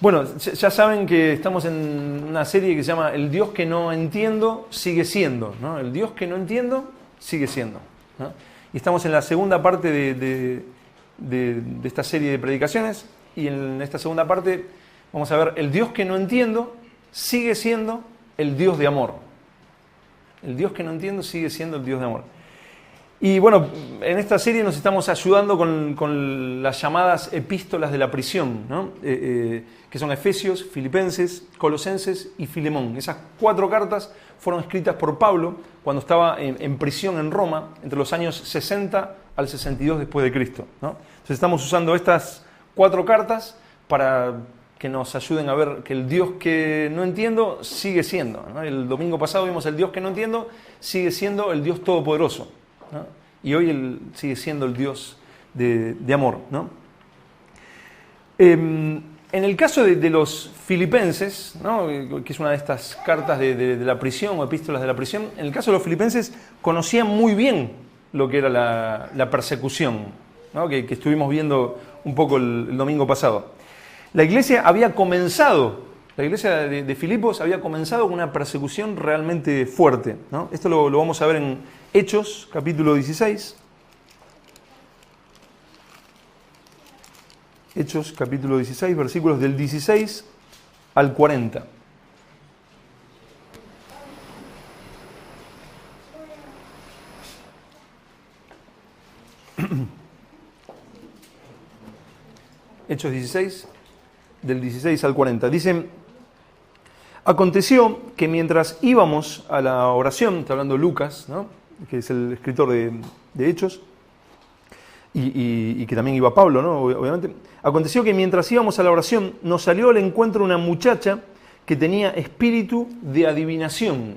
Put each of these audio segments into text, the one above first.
Bueno, ya saben que estamos en una serie que se llama El Dios que no entiendo sigue siendo, ¿no? El Dios que no entiendo sigue siendo, ¿no? Y estamos en la segunda parte de esta serie de predicaciones, y en esta segunda parte vamos a ver el Dios que no entiendo sigue siendo el Dios de amor. El Dios que no entiendo sigue siendo el Dios de amor. Y bueno, en esta serie nos estamos ayudando con las llamadas epístolas de la prisión, ¿no? Que son Efesios, Filipenses, Colosenses y Filemón. Esas 4 cartas fueron escritas por Pablo cuando estaba en prisión en Roma entre los años 60 al 62 después de Cristo, ¿no? Entonces estamos usando estas 4 cartas para que nos ayuden a ver que el Dios que no entiendo sigue siendo, ¿no? El domingo pasado vimos el Dios que no entiendo sigue siendo el Dios todopoderoso, ¿no? Y hoy Él sigue siendo el Dios de amor, ¿no? En el caso de los filipenses, ¿no? Que es una de estas cartas de la prisión o epístolas de la prisión, en el caso de los filipenses conocían muy bien lo que era la persecución, ¿no? Que estuvimos viendo un poco el domingo pasado. La iglesia de Filipos había comenzado con una persecución realmente fuerte, ¿no? Esto lo vamos a ver en Hechos, capítulo 16. Hechos, capítulo 16, versículos del 16 al 40. Hechos 16, del 16 al 40. Dice: aconteció que mientras íbamos a la oración, está hablando Lucas, ¿no? Que es el escritor de Hechos, y que también iba Pablo, ¿no? Obviamente. Aconteció que mientras íbamos a la oración, nos salió al encuentro una muchacha que tenía espíritu de adivinación,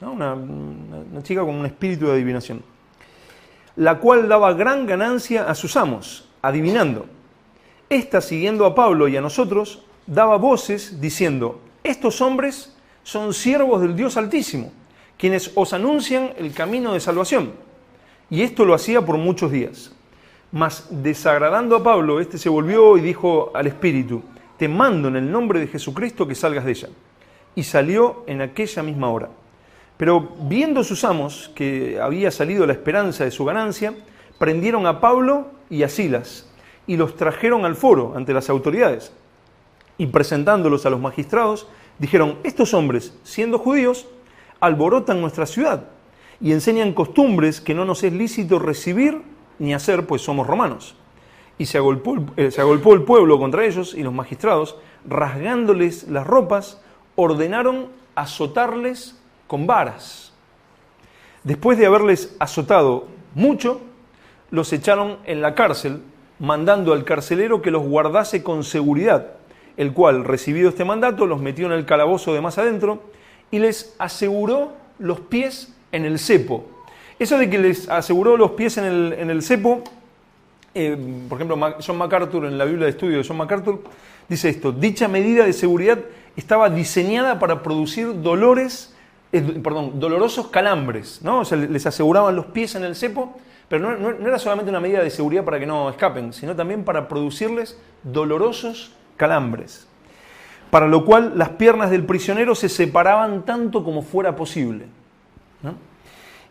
¿no? Una chica con un espíritu de adivinación, la cual daba gran ganancia a sus amos, adivinando. Esta, siguiendo a Pablo y a nosotros, daba voces diciendo: estos hombres son siervos del Dios Altísimo, quienes os anuncian el camino de salvación. Y esto lo hacía por muchos días. Mas, desagradando a Pablo, éste se volvió y dijo al espíritu: te mando en el nombre de Jesucristo que salgas de ella. Y salió en aquella misma hora. Pero viendo sus amos que había salido la esperanza de su ganancia, prendieron a Pablo y a Silas, y los trajeron al foro ante las autoridades. Y presentándolos a los magistrados, dijeron: estos hombres, siendo judíos, alborotan nuestra ciudad y enseñan costumbres que no nos es lícito recibir ni hacer, pues somos romanos. Y se agolpó el pueblo contra ellos, y los magistrados, rasgándoles las ropas, ordenaron azotarles con varas. Después de haberles azotado mucho, los echaron en la cárcel, mandando al carcelero que los guardase con seguridad, el cual, recibido este mandato, los metió en el calabozo de más adentro y les aseguró los pies en el cepo. Eso de que les aseguró los pies en el cepo, por ejemplo, John MacArthur, en la Biblia de estudio de John MacArthur, dice esto: dicha medida de seguridad estaba diseñada para producir dolorosos calambres, ¿no? O sea, les aseguraban los pies en el cepo, pero no era solamente una medida de seguridad para que no escapen, sino también para producirles dolorosos calambres, para lo cual las piernas del prisionero se separaban tanto como fuera posible, ¿no?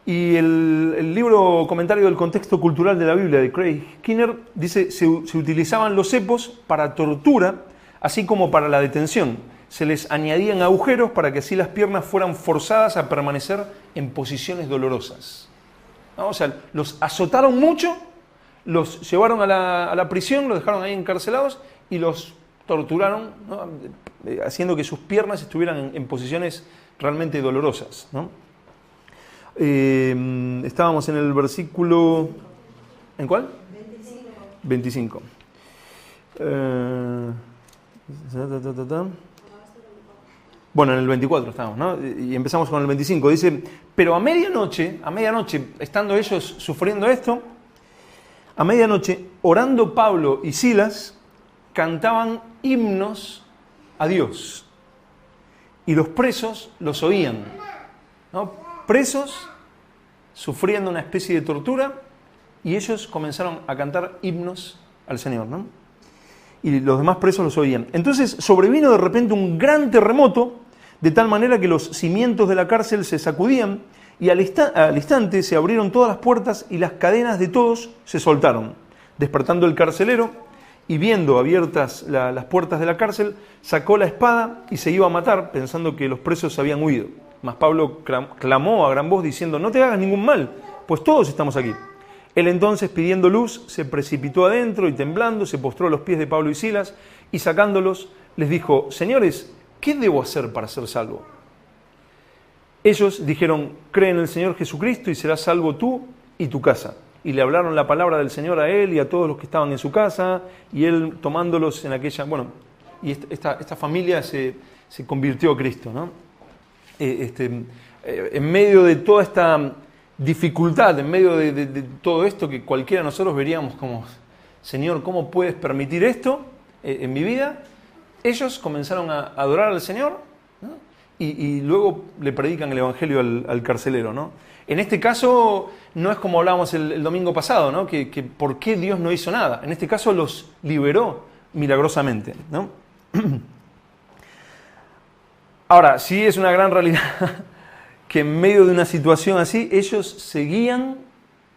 Y el libro Comentario del Contexto Cultural de la Biblia de Craig Skinner dice: se utilizaban los cepos para tortura, así como para la detención. Se les añadían agujeros para que así las piernas fueran forzadas a permanecer en posiciones dolorosas, ¿no? O sea, los azotaron mucho, los llevaron a la prisión, los dejaron ahí encarcelados y los torturaron, ¿no? Haciendo que sus piernas estuvieran en posiciones realmente dolorosas, ¿no? Estábamos en el versículo... ¿En cuál? 25. Bueno, en el 24 estábamos, ¿no? Y empezamos con el 25. Dice: pero a medianoche, estando ellos sufriendo esto, a medianoche, orando Pablo y Silas, cantaban himnos a Dios, y los presos los oían, ¿no? Presos sufriendo una especie de tortura, y ellos comenzaron a cantar himnos al Señor, ¿no? y los demás presos los oían. Entonces sobrevino de repente un gran terremoto, de tal manera que los cimientos de la cárcel se sacudían, y al instante se abrieron todas las puertas y las cadenas de todos se soltaron. Despertando el carcelero, y viendo abiertas las puertas de la cárcel, sacó la espada y se iba a matar, pensando que los presos habían huido. Mas Pablo clamó a gran voz diciendo: no te hagas ningún mal, pues todos estamos aquí. Él entonces, pidiendo luz, se precipitó adentro y temblando se postró a los pies de Pablo y Silas, y sacándolos les dijo: señores, ¿qué debo hacer para ser salvo? Ellos dijeron: cree en el Señor Jesucristo y serás salvo tú y tu casa. Y le hablaron la palabra del Señor a él y a todos los que estaban en su casa, y él tomándolos en aquella... Bueno, y esta familia se convirtió a Cristo, ¿no? En medio de toda esta dificultad, en medio de todo esto que cualquiera de nosotros veríamos como: Señor, ¿cómo puedes permitir esto en mi vida? Ellos comenzaron a adorar al Señor, ¿no? Y luego le predican el Evangelio al carcelero, ¿no? En este caso no es como hablábamos el domingo pasado, ¿no? Que ¿por qué Dios no hizo nada? En este caso los liberó milagrosamente, ¿no? Ahora, sí es una gran realidad que en medio de una situación así, ellos seguían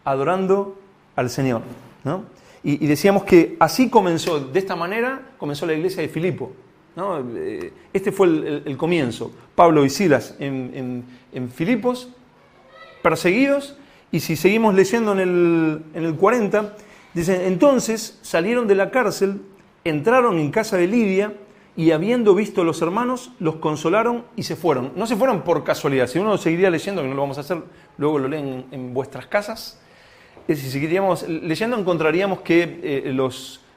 adorando al Señor, ¿no? Y decíamos que así comenzó, de esta manera comenzó la iglesia de Filipo, ¿no? Este fue el comienzo. Pablo y Silas en Filipos, perseguidos, y si seguimos leyendo en el 40, dice: entonces salieron de la cárcel, entraron en casa de Lidia, y habiendo visto a los hermanos, los consolaron y se fueron. No se fueron por casualidad. Si uno seguiría leyendo, que no lo vamos a hacer, luego lo leen en vuestras casas. Si seguiríamos leyendo, encontraríamos que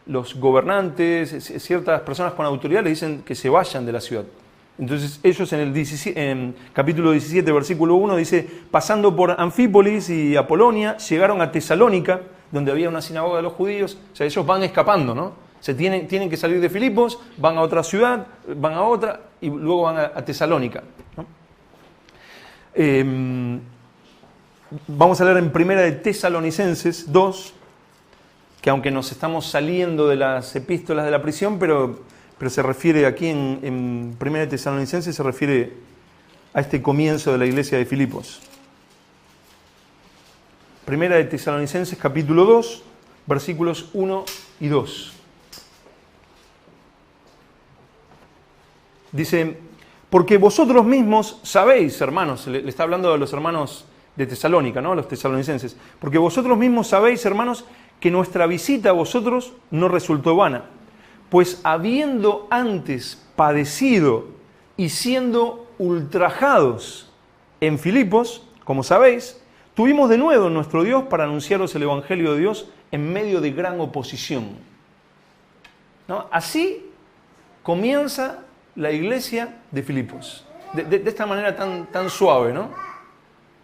los gobernantes, ciertas personas con autoridad, le dicen que se vayan de la ciudad. Entonces ellos en capítulo 17, versículo 1, dice: pasando por Anfípolis y Apolonia, llegaron a Tesalónica, donde había una sinagoga de los judíos. O sea, ellos van escapando, ¿no? Tienen que salir de Filipos, van a otra ciudad, van a otra, y luego van a Tesalónica, ¿no? Vamos a leer en Primera de Tesalonicenses 2, que aunque nos estamos saliendo de las epístolas de la prisión, pero se refiere aquí en Primera de Tesalonicenses, se refiere a este comienzo de la iglesia de Filipos. Primera de Tesalonicenses capítulo 2, versículos 1 y 2. Dice: porque vosotros mismos sabéis, hermanos, le está hablando a los hermanos de Tesalónica, ¿no? A los tesalonicenses. Porque vosotros mismos sabéis, hermanos, que nuestra visita a vosotros no resultó vana, pues habiendo antes padecido y siendo ultrajados en Filipos, como sabéis, tuvimos de nuevo en nuestro Dios para anunciaros el Evangelio de Dios en medio de gran oposición, ¿no? Así comienza la iglesia de Filipos, de esta manera tan suave, ¿no?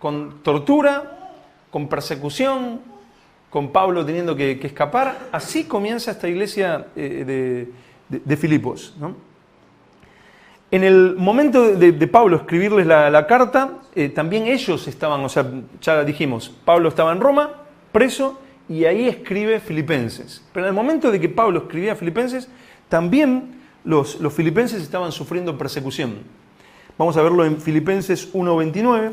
Con tortura, con persecución, con Pablo teniendo que escapar. Así comienza esta iglesia de Filipos, ¿no? En el momento de Pablo escribirles la carta, también ellos estaban, o sea, ya dijimos, Pablo estaba en Roma, preso, y ahí escribe Filipenses. Pero en el momento de que Pablo escribía Filipenses, también los filipenses estaban sufriendo persecución. Vamos a verlo en Filipenses 1:29.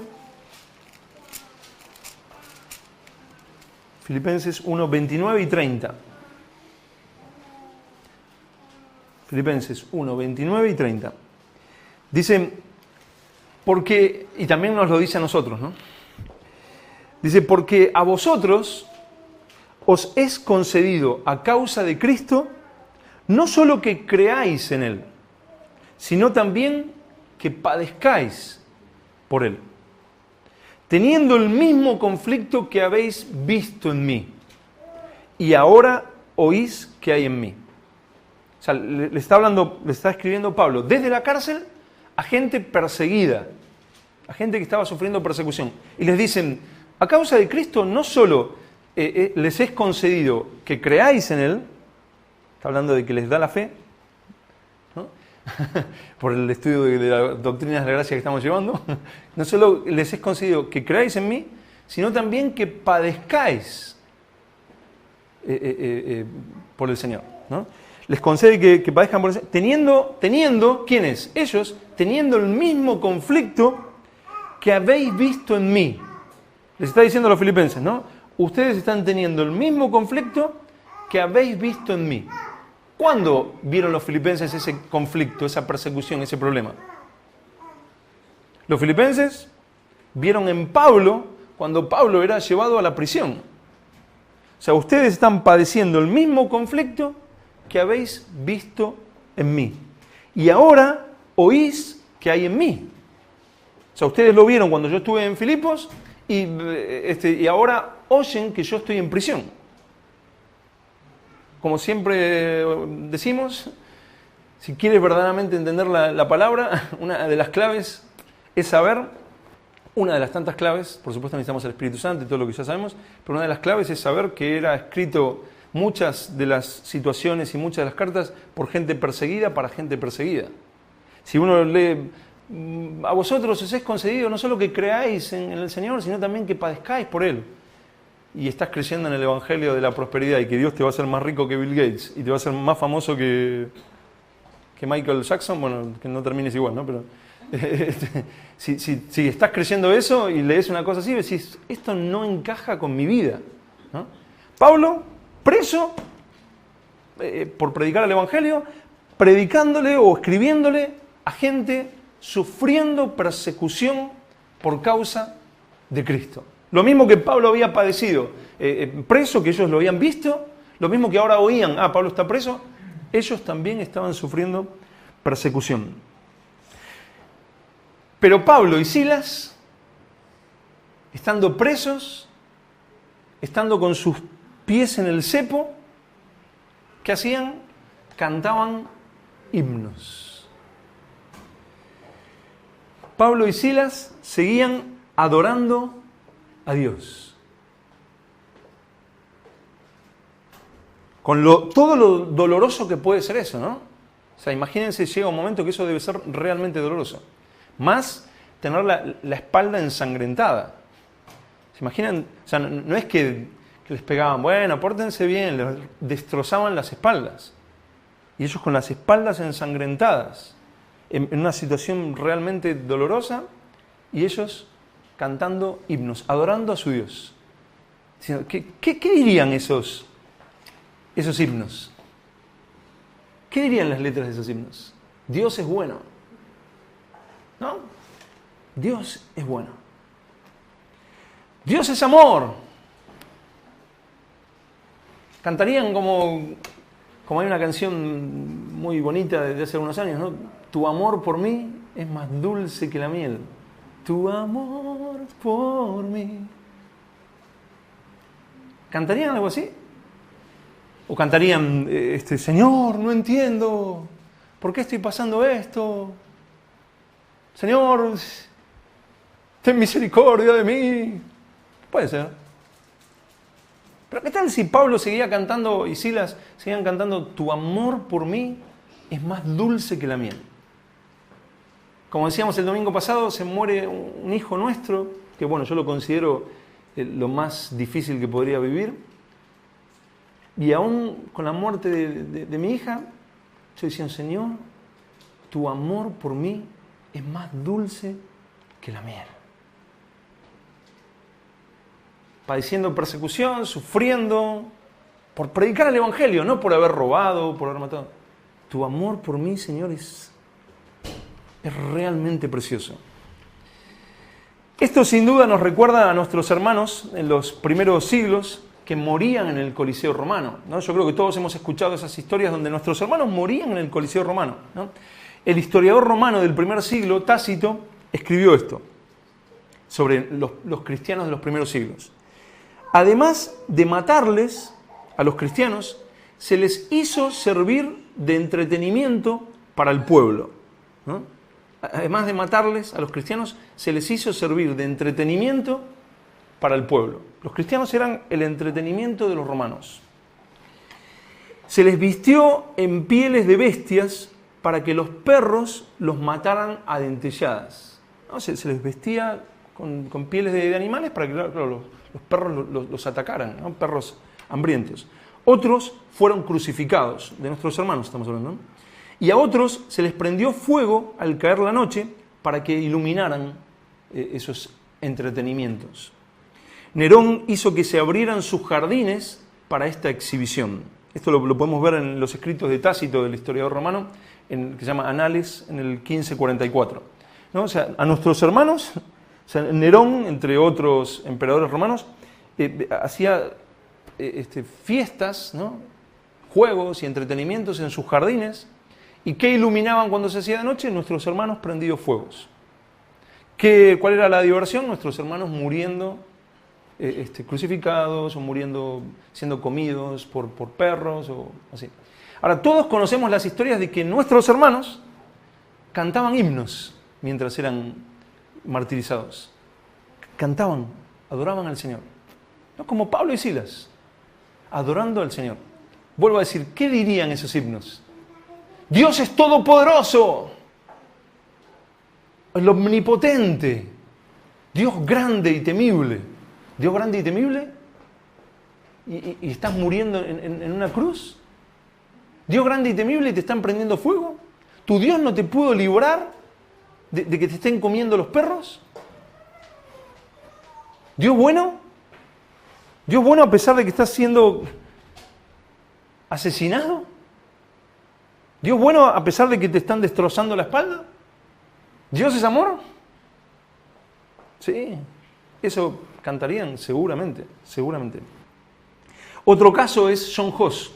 Filipenses 1:29 y 30. Filipenses 1:29 y 30. Dice, porque, y también nos lo dice a nosotros, ¿no? Dice: porque a vosotros os es concedido a causa de Cristo no solo que creáis en Él, sino también que padezcáis por Él, teniendo el mismo conflicto que habéis visto en mí, y ahora oís que hay en mí. O sea, le está escribiendo Pablo desde la cárcel a gente perseguida, a gente que estaba sufriendo persecución. Y les dicen: a causa de Cristo no solo les es concedido que creáis en Él, está hablando de que les da la fe, ¿no? Por el estudio de las doctrinas de la gracia que estamos llevando, no solo les es concedido que creáis en mí, sino también que padezcáis por el Señor, ¿no? les concede que padezcan por eso, teniendo, ¿quiénes? Ellos, teniendo el mismo conflicto que habéis visto en mí. Les está diciendo a los filipenses, ¿no? Ustedes están teniendo el mismo conflicto que habéis visto en mí. ¿Cuándo vieron los filipenses ese conflicto, esa persecución, ese problema? Los filipenses vieron en Pablo cuando Pablo era llevado a la prisión. O sea, ustedes están padeciendo el mismo conflicto que habéis visto en mí. Y ahora oís que hay en mí. O sea, ustedes lo vieron cuando yo estuve en Filipos y ahora oyen que yo estoy en prisión. Como siempre decimos, si quieres verdaderamente entender la palabra, una de las claves es saber, una de las tantas claves, por supuesto necesitamos el Espíritu Santo y todo lo que ya sabemos, pero una de las claves es saber que era escrito muchas de las situaciones y muchas de las cartas por gente perseguida para gente perseguida. Si uno lee, a vosotros os es concedido no solo que creáis en el Señor, sino también que padezcáis por Él. Y estás creyendo en el Evangelio de la prosperidad y que Dios te va a hacer más rico que Bill Gates y te va a hacer más famoso que Michael Jackson, bueno, que no termines igual, ¿no? Pero si estás creyendo eso y lees una cosa así, decís, esto no encaja con mi vida, ¿no? Pablo, preso por predicar el Evangelio, predicándole o escribiéndole a gente sufriendo persecución por causa de Cristo. Lo mismo que Pablo había padecido preso, que ellos lo habían visto, lo mismo que ahora oían, Pablo está preso, ellos también estaban sufriendo persecución. Pero Pablo y Silas, estando presos, estando con sus pies en el cepo, ¿qué hacían? Cantaban himnos. Pablo y Silas seguían adorando a Dios. Con todo lo doloroso que puede ser eso, ¿no? O sea, imagínense, llega un momento que eso debe ser realmente doloroso. Más tener la espalda ensangrentada. ¿Se imaginan? O sea, no es que les pegaban, bueno, pórtense bien, les destrozaban las espaldas. Y ellos con las espaldas ensangrentadas, en una situación realmente dolorosa, y ellos cantando himnos, adorando a su Dios. ¿Qué dirían esos himnos? ¿Qué dirían las letras de esos himnos? Dios es bueno. ¿No? Dios es bueno. Dios es amor. Cantarían como hay una canción muy bonita de hace algunos años, ¿no? Tu amor por mí es más dulce que la miel. Tu amor por mí. ¿Cantarían algo así? ¿O cantarían, Señor, no entiendo, ¿por qué estoy pasando esto? Señor, ten misericordia de mí. Puede ser. Pero ¿qué tal si Pablo seguía cantando y Silas seguían cantando, tu amor por mí es más dulce que la miel? Como decíamos el domingo pasado, se muere un hijo nuestro, que bueno, yo lo considero lo más difícil que podría vivir. Y aún con la muerte de mi hija, yo decía, Señor, tu amor por mí es más dulce que la miel. Padeciendo persecución, sufriendo, por predicar el Evangelio, no por haber robado, por haber matado. Tu amor por mí, Señor, es realmente precioso. Esto sin duda nos recuerda a nuestros hermanos en los primeros siglos que morían en el Coliseo romano, ¿no? Yo creo que todos hemos escuchado esas historias donde nuestros hermanos morían en el Coliseo romano, ¿no? El historiador romano del primer siglo, Tácito, escribió esto sobre los cristianos de los primeros siglos. Además de matarles a los cristianos, se les hizo servir de entretenimiento para el pueblo, ¿no? Además de matarles a los cristianos, se les hizo servir de entretenimiento para el pueblo. Los cristianos eran el entretenimiento de los romanos. Se les vistió en pieles de bestias para que los perros los mataran a dentelladas, ¿no? Se les vestía con pieles de animales para que claro, los perros los atacaran, ¿no? Perros hambrientos. Otros fueron crucificados, de nuestros hermanos estamos hablando, ¿no? Y a otros se les prendió fuego al caer la noche para que iluminaran esos entretenimientos. Nerón hizo que se abrieran sus jardines para esta exhibición. Esto lo podemos ver en los escritos de Tácito, del historiador romano, que se llama Anales, en el 1544. ¿No? O sea, a nuestros hermanos, o sea, Nerón, entre otros emperadores romanos, hacía fiestas, ¿no? Juegos y entretenimientos en sus jardines. ¿Y qué iluminaban cuando se hacía de noche? Nuestros hermanos prendidos fuegos. ¿Cuál era la diversión? Nuestros hermanos muriendo crucificados o muriendo, siendo comidos por perros o así. Ahora, todos conocemos las historias de que nuestros hermanos cantaban himnos mientras eran martirizados. Cantaban, adoraban al Señor. No como Pablo y Silas, adorando al Señor. Vuelvo a decir, ¿qué dirían esos himnos? Dios es todopoderoso, el omnipotente, Dios grande y temible. Dios grande y temible, y estás muriendo en una cruz. Dios grande y temible y te están prendiendo fuego. ¿Tu Dios no te pudo librar de que te estén comiendo los perros? ¿Dios bueno? ¿Dios bueno a pesar de que estás siendo asesinado? ¿Dios bueno a pesar de que te están destrozando la espalda? ¿Dios es amor? Sí, eso cantarían seguramente. Otro caso es John Huss.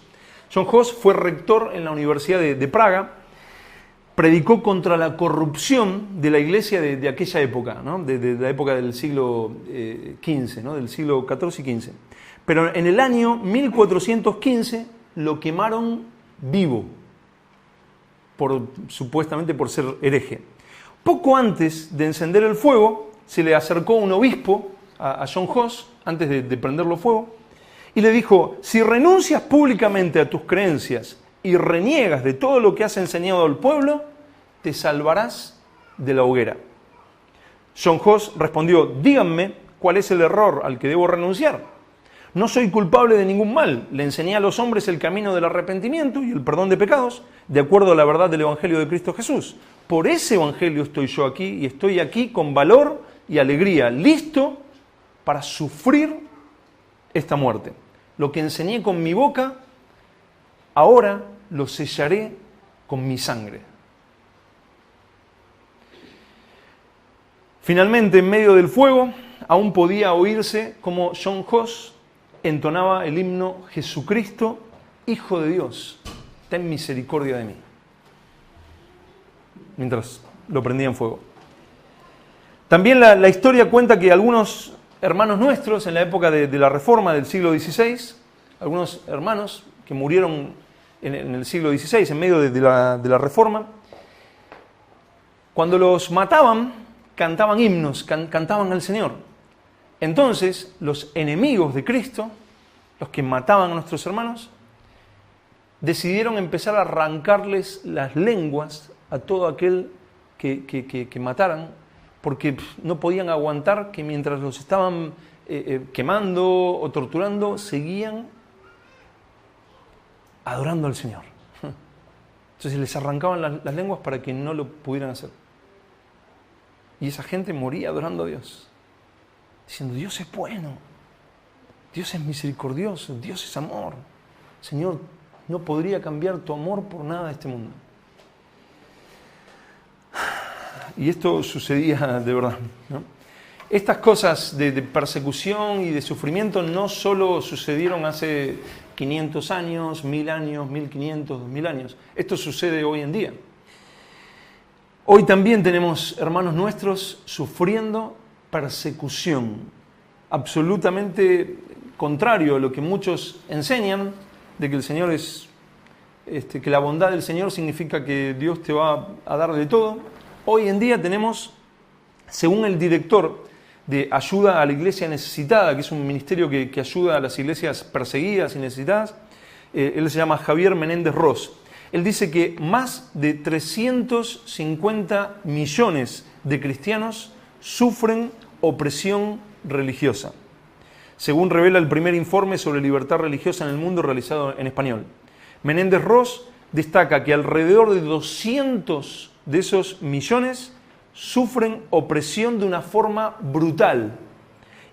John Huss fue rector en la Universidad de Praga, predicó contra la corrupción de la iglesia de aquella época, ¿no? de la época del siglo XV, ¿no? Del siglo XIV y XV. Pero en el año 1415 lo quemaron vivo, supuestamente por ser hereje. Poco antes de encender el fuego, se le acercó un obispo a John Huss, antes de prenderlo fuego, y le dijo: si renuncias públicamente a tus creencias y reniegas de todo lo que has enseñado al pueblo, te salvarás de la hoguera. John Huss respondió: díganme cuál es el error al que debo renunciar. No soy culpable de ningún mal. Le enseñé a los hombres el camino del arrepentimiento y el perdón de pecados, de acuerdo a la verdad del Evangelio de Cristo Jesús. Por ese Evangelio estoy yo aquí, y estoy aquí con valor y alegría, listo para sufrir esta muerte. Lo que enseñé con mi boca, ahora lo sellaré con mi sangre. Finalmente, en medio del fuego, aún podía oírse como John Huss entonaba el himno: Jesucristo, Hijo de Dios, ten misericordia de mí, mientras lo prendía en fuego. También la historia cuenta que algunos hermanos nuestros en la época de la Reforma del siglo XVI, algunos hermanos que murieron en el siglo XVI, en medio de la Reforma, cuando los mataban, cantaban himnos, cantaban al Señor. Entonces, los enemigos de Cristo, los que mataban a nuestros hermanos, decidieron empezar a arrancarles las lenguas a todo aquel que mataran, porque no podían aguantar que mientras los estaban quemando o torturando, seguían adorando al Señor. Entonces les arrancaban las lenguas para que no lo pudieran hacer. Y esa gente moría adorando a Dios, diciendo: Dios es bueno, Dios es misericordioso, Dios es amor. Señor, no podría cambiar tu amor por nada de este mundo. Y esto sucedía de verdad, ¿no? Estas cosas de persecución y de sufrimiento no solo sucedieron hace 500 años, 1000 años, 1500, 2000 años. Esto sucede hoy en día. Hoy también tenemos hermanos nuestros sufriendo persecución, absolutamente contrario a lo que muchos enseñan, de que el Señor es, que la bondad del Señor significa que Dios te va a dar de todo. Hoy en día tenemos, según el director de Ayuda a la Iglesia Necesitada, que es un ministerio que ayuda a las iglesias perseguidas y necesitadas, él se llama Javier Menéndez Ross. Él dice que más de 350 millones de cristianos sufren opresión religiosa. según revela el primer informe sobre libertad religiosa en el mundo realizado en español. Menéndez Ross destaca que alrededor de 200 de esos millones sufren opresión de una forma brutal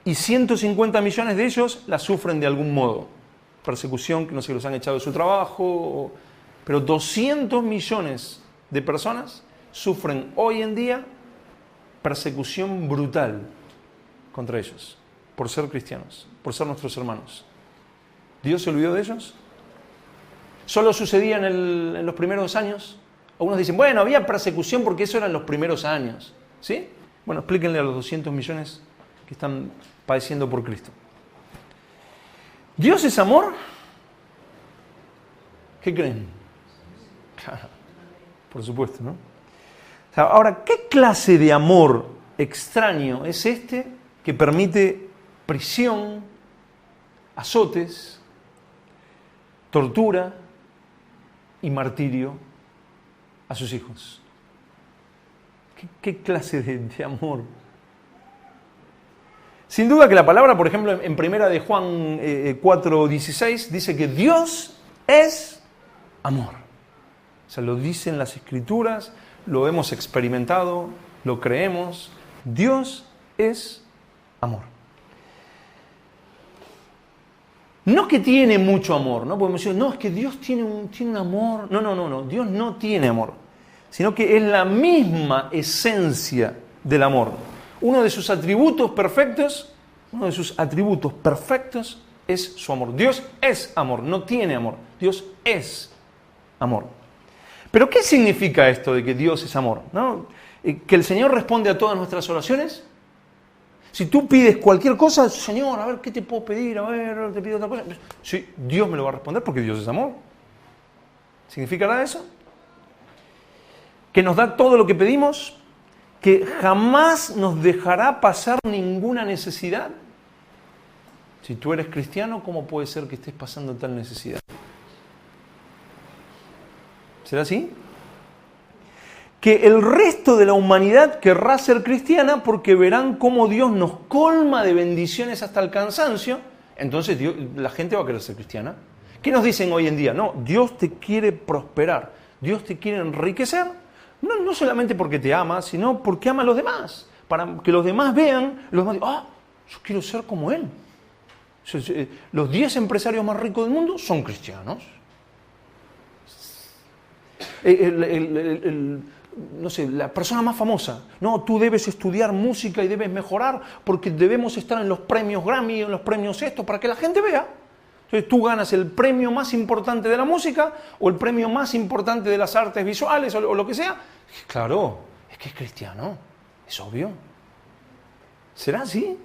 y 150 millones de ellos la sufren de algún modo. Persecución, que no sé, los han echado de su trabajo, pero 200 millones de personas sufren hoy en día persecución brutal contra ellos, por ser cristianos, por ser nuestros hermanos. ¿Dios se olvidó de ellos? ¿Solo sucedía en los primeros años? Algunos dicen, bueno, había persecución porque eso eran los primeros años. ¿Sí? Bueno, explíquenle a los 200 millones que están padeciendo por Cristo. ¿Dios es amor? ¿Qué creen? Por supuesto, ¿no? Ahora, ¿qué clase de amor extraño es este que permite prisión, azotes, tortura y martirio a sus hijos? ¿Qué clase de amor? Sin duda que la palabra, por ejemplo, en primera de Juan 4:16, dice que Dios es amor. O sea, lo dicen las Escrituras, lo hemos experimentado, lo creemos. Dios es amor. No que tiene mucho amor, ¿no? Podemos decir, no, es que Dios tiene un amor. No, Dios no tiene amor, sino que es la misma esencia del amor. Uno de sus atributos perfectos es su amor. Dios es amor, no tiene amor. Dios es amor. ¿Pero qué significa esto de que Dios es amor? ¿No? ¿Que el Señor responde a todas nuestras oraciones? Si tú pides cualquier cosa, Señor, a ver, ¿qué te puedo pedir? A ver, te pido otra cosa. Sí, Dios me lo va a responder porque Dios es amor. ¿Significará eso? Que nos da todo lo que pedimos, que jamás nos dejará pasar ninguna necesidad. Si tú eres cristiano, ¿cómo puede ser que estés pasando tal necesidad? ¿Será así? Que el resto de la humanidad querrá ser cristiana porque verán cómo Dios nos colma de bendiciones hasta el cansancio, entonces la gente va a querer ser cristiana. ¿Qué nos dicen hoy en día? No, Dios te quiere prosperar, Dios te quiere enriquecer, no solamente porque te ama, sino porque ama a los demás, para que los demás vean, los demás digan, yo quiero ser como Él. Los 10 empresarios más ricos del mundo son cristianos. No sé, la persona más famosa. No, tú debes estudiar música y debes mejorar porque debemos estar en los premios Grammy, en los premios esto, para que la gente vea. Entonces tú ganas el premio más importante de la música o el premio más importante de las artes visuales o lo que sea. Claro, es que es cristiano, es obvio. ¿Será así?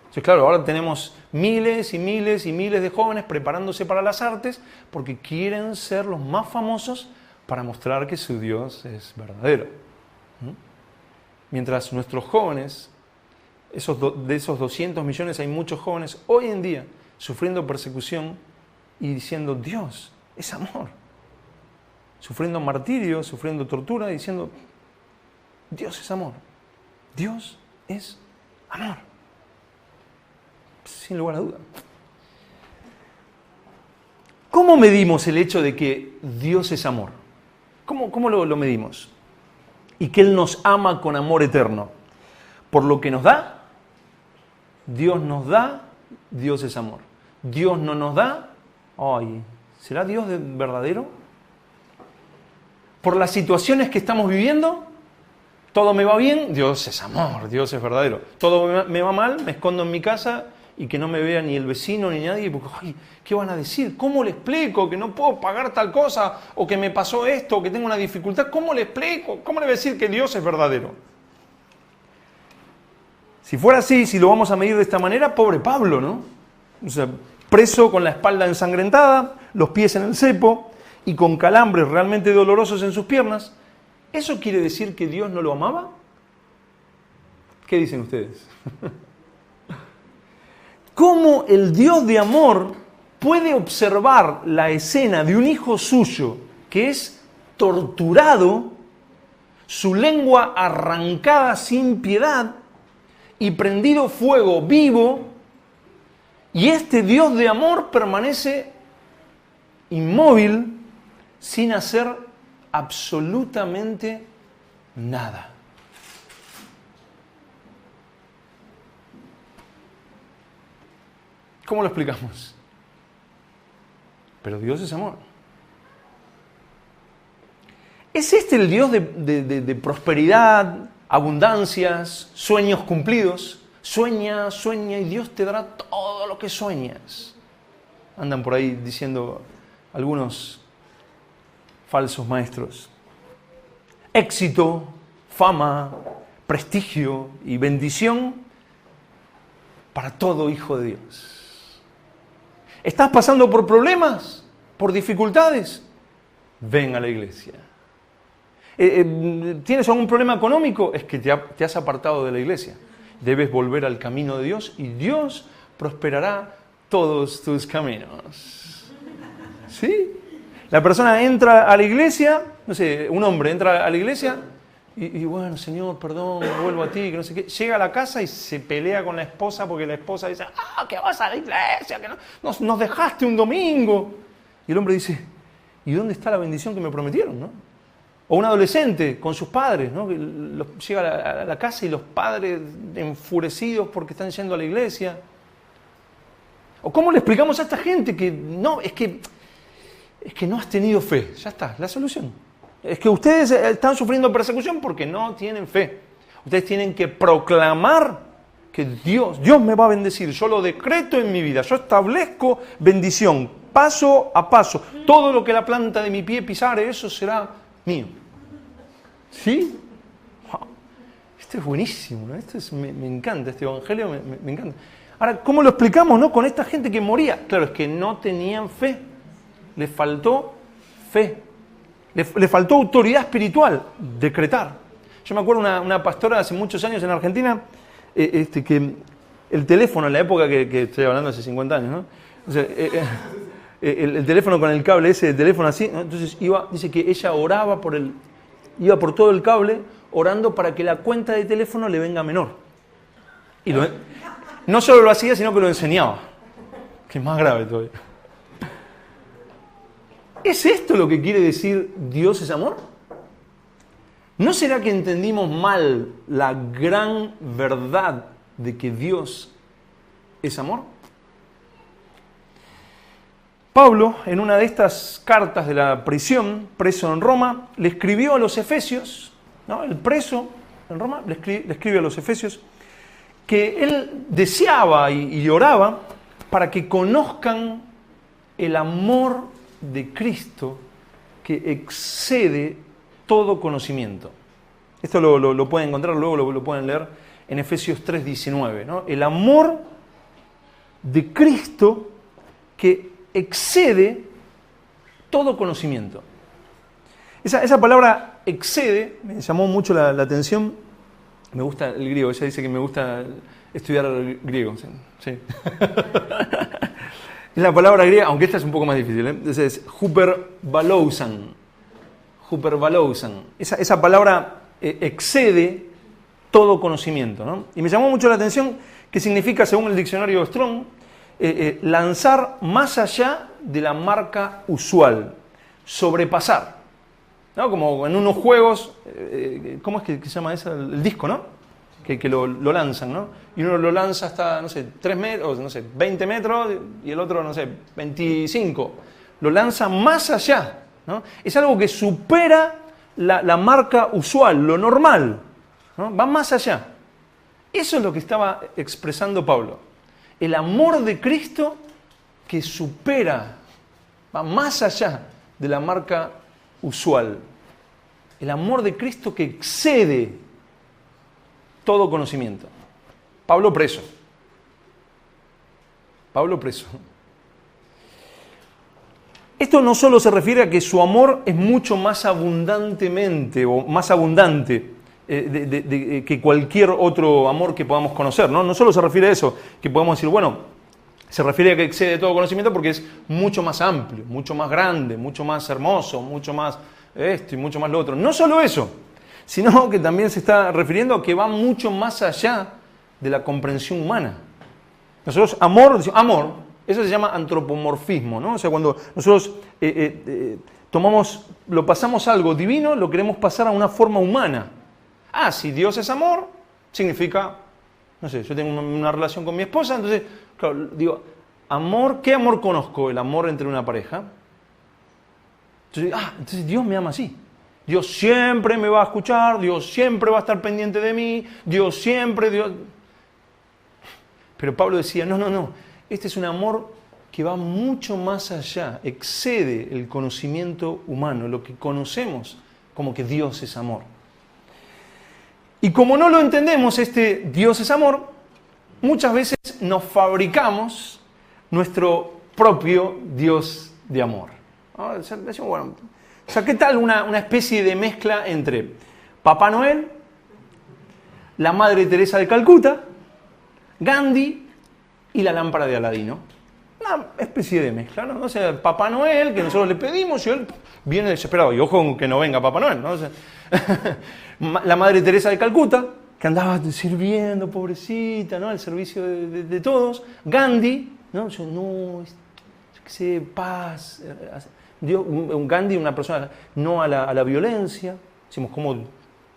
Entonces, claro, ahora tenemos miles y miles y miles de jóvenes preparándose para las artes porque quieren ser los más famosos para mostrar que su Dios es verdadero. Mientras nuestros jóvenes, de esos 200 millones, hay muchos jóvenes hoy en día sufriendo persecución y diciendo Dios es amor. Sufriendo martirio, sufriendo tortura, diciendo Dios es amor. Dios es amor. Sin lugar a duda. ¿Cómo medimos el hecho de que Dios es amor? ¿Cómo lo medimos? Y que Él nos ama con amor eterno. Por lo que nos da, Dios nos da, Dios es amor. Dios no nos da, ¿será Dios verdadero? Por las situaciones que estamos viviendo, todo me va bien, Dios es amor, Dios es verdadero. Todo me va mal, me escondo en mi casa y que no me vea ni el vecino ni nadie, porque, ¿qué van a decir? ¿Cómo le explico que no puedo pagar tal cosa? O que me pasó esto, o que tengo una dificultad. ¿Cómo le explico? ¿Cómo le voy a decir que Dios es verdadero? Si fuera así, si lo vamos a medir de esta manera, pobre Pablo, ¿no? O sea, preso con la espalda ensangrentada, los pies en el cepo y con calambres realmente dolorosos en sus piernas. ¿Eso quiere decir que Dios no lo amaba? ¿Qué dicen ustedes? ¿Cómo el Dios de amor puede observar la escena de un hijo suyo que es torturado, su lengua arrancada sin piedad y prendido fuego vivo Y este Dios de amor permanece inmóvil sin hacer absolutamente nada. ¿Cómo lo explicamos? Pero Dios es amor. ¿Es este el Dios de prosperidad, abundancias, sueños cumplidos? Sueña, sueña y Dios te dará todo lo que sueñas. Andan por ahí diciendo algunos falsos maestros. Éxito, fama, prestigio y bendición para todo hijo de Dios. ¿Estás pasando por problemas, por dificultades? Ven a la iglesia. ¿Tienes algún problema económico? Es que te has apartado de la iglesia. Debes volver al camino de Dios y Dios prosperará todos tus caminos. ¿Sí? La persona entra a la iglesia, no sé, un hombre entra a la iglesia y bueno, Señor, perdón, me vuelvo a ti, que no sé qué. Llega a la casa y se pelea con la esposa porque la esposa dice, que vas a la iglesia, que nos dejaste un domingo. Y el hombre dice, ¿y dónde está la bendición que me prometieron, no? O un adolescente con sus padres, ¿no? Que llega a la casa y los padres enfurecidos porque están yendo a la iglesia. ¿O cómo le explicamos a esta gente que no, es que no has tenido fe? Ya está, la solución. Es que ustedes están sufriendo persecución porque no tienen fe. Ustedes tienen que proclamar que Dios me va a bendecir. Yo lo decreto en mi vida. Yo establezco bendición paso a paso. Todo lo que la planta de mi pie pisare, eso será mío. ¿Sí? Wow. Esto es buenísimo, ¿no? Me encanta, este evangelio me encanta. Ahora, ¿cómo lo explicamos, no? Con esta gente que moría. Claro, es que no tenían fe. Les faltó fe. Le faltó autoridad espiritual, decretar. Yo me acuerdo una pastora hace muchos años en Argentina, que el teléfono, en la época que estoy hablando hace 50 años, ¿no? O sea, el teléfono con el cable ese, el teléfono así, ¿no? Entonces dice que ella iba por todo el cable orando para que la cuenta de teléfono le venga menor. Y no solo lo hacía, sino que lo enseñaba. Que es más grave todavía. ¿Es esto lo que quiere decir Dios es amor? ¿No será que entendimos mal la gran verdad de que Dios es amor? Pablo, en una de estas cartas de la prisión, preso en Roma, le escribió a los efesios, ¿no? El preso en Roma le escribe a los efesios que él deseaba y oraba para que conozcan el amor de Cristo que excede todo conocimiento. Esto lo pueden encontrar, luego lo pueden leer en Efesios 3:19, ¿no? El amor de Cristo que excede todo conocimiento. Esa palabra excede me llamó mucho la atención. Me gusta el griego, ella dice que me gusta estudiar el griego. Sí. Es la palabra griega, aunque esta es un poco más difícil, ¿eh? Es huperbalousan. Esa palabra excede todo conocimiento, ¿no? Y me llamó mucho la atención que significa, según el diccionario Strong, lanzar más allá de la marca usual, sobrepasar, ¿no? Como en unos juegos, ¿cómo es que se llama eso? El disco, ¿no? Que lo lanzan, ¿no? Y uno lo lanza hasta, no sé, 3 metros, no sé, 20 metros, y el otro, no sé, 25. Lo lanza más allá, ¿no? Es algo que supera la marca usual, lo normal, ¿no? Va más allá. Eso es lo que estaba expresando Pablo. El amor de Cristo que supera, va más allá de la marca usual. El amor de Cristo que excede todo conocimiento. Pablo preso. Esto no solo se refiere a que su amor es mucho más abundantemente o más abundante que cualquier otro amor que podamos conocer, ¿no? No solo se refiere a eso, que podemos decir, bueno, se refiere a que excede todo conocimiento porque es mucho más amplio, mucho más grande, mucho más hermoso, mucho más esto y mucho más lo otro. No solo eso, sino que también se está refiriendo a que va mucho más allá de la comprensión humana. Nosotros amor, decimos amor, eso se llama antropomorfismo, ¿no? O sea, cuando nosotros lo pasamos a algo divino, lo queremos pasar a una forma humana. Ah, si Dios es amor, significa, no sé, yo tengo una relación con mi esposa, entonces, claro, digo, amor, ¿qué amor conozco? El amor entre una pareja. Entonces Dios me ama así. Dios siempre me va a escuchar, Dios siempre va a estar pendiente de mí, Dios. Pero Pablo decía, no, este es un amor que va mucho más allá, excede el conocimiento humano, lo que conocemos como que Dios es amor. Y como no lo entendemos, este Dios es amor, muchas veces nos fabricamos nuestro propio Dios de amor. O sea, ¿qué tal una especie de mezcla entre Papá Noel, la Madre Teresa de Calcuta, Gandhi y la lámpara de Aladino? Una especie de mezcla, ¿no? O sea, Papá Noel, que nosotros le pedimos, y él viene desesperado. Y ojo que no venga Papá Noel, ¿no? O sea, la Madre Teresa de Calcuta, que andaba sirviendo, pobrecita, ¿no? Al servicio de todos. Gandhi, ¿no? Yo qué sé, paz. Un Gandhi, una persona no a la violencia. Decimos, ¿cómo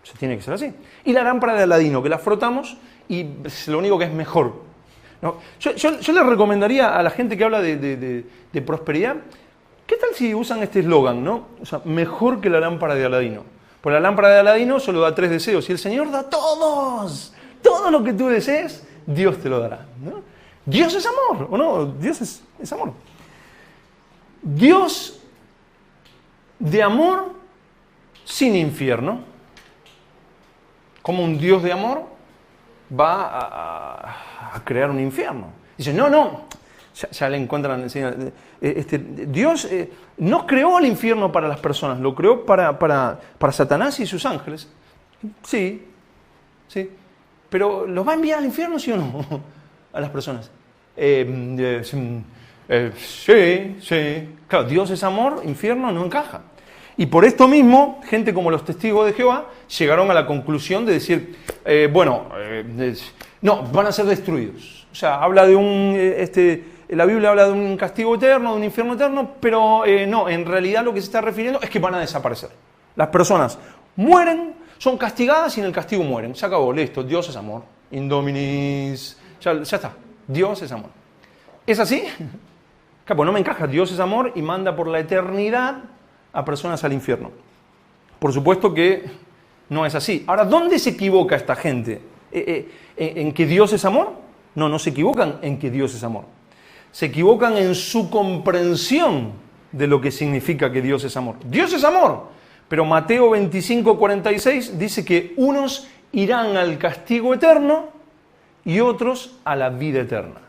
se tiene que ser así? Y la lámpara de Aladino, que la frotamos y es lo único que es mejor, ¿no? Yo le recomendaría a la gente que habla de prosperidad, ¿qué tal si usan este eslogan, ¿no? O sea, mejor que la lámpara de Aladino. Porque la lámpara de Aladino solo da 3 deseos y el Señor da todos. Todo lo que tú desees, Dios te lo dará, ¿no? Dios es amor, ¿o no? Dios es amor. Dios de amor sin infierno. ¿Cómo un Dios de amor va a crear un infierno? Dice, no, ya le encuentran, Dios no creó el infierno para las personas, lo creó para Satanás y sus ángeles. Sí, pero ¿los va a enviar al infierno, sí o no? A las personas. Sí. Claro, Dios es amor, infierno no encaja. Y por esto mismo, gente como los testigos de Jehová llegaron a la conclusión de decir, no, van a ser destruidos. O sea, habla de la Biblia habla de un castigo eterno, de un infierno eterno, pero no, en realidad lo que se está refiriendo es que van a desaparecer. Las personas mueren, son castigadas y en el castigo mueren. Se acabó, listo, Dios es amor. Indominis, ya está, Dios es amor. ¿Es así? Pues no me encaja, Dios es amor y manda por la eternidad a personas al infierno. Por supuesto que no es así. Ahora, ¿dónde se equivoca esta gente? ¿En que Dios es amor? No se equivocan en que Dios es amor. Se equivocan en su comprensión de lo que significa que Dios es amor. Dios es amor, pero Mateo 25:46 dice que unos irán al castigo eterno y otros a la vida eterna.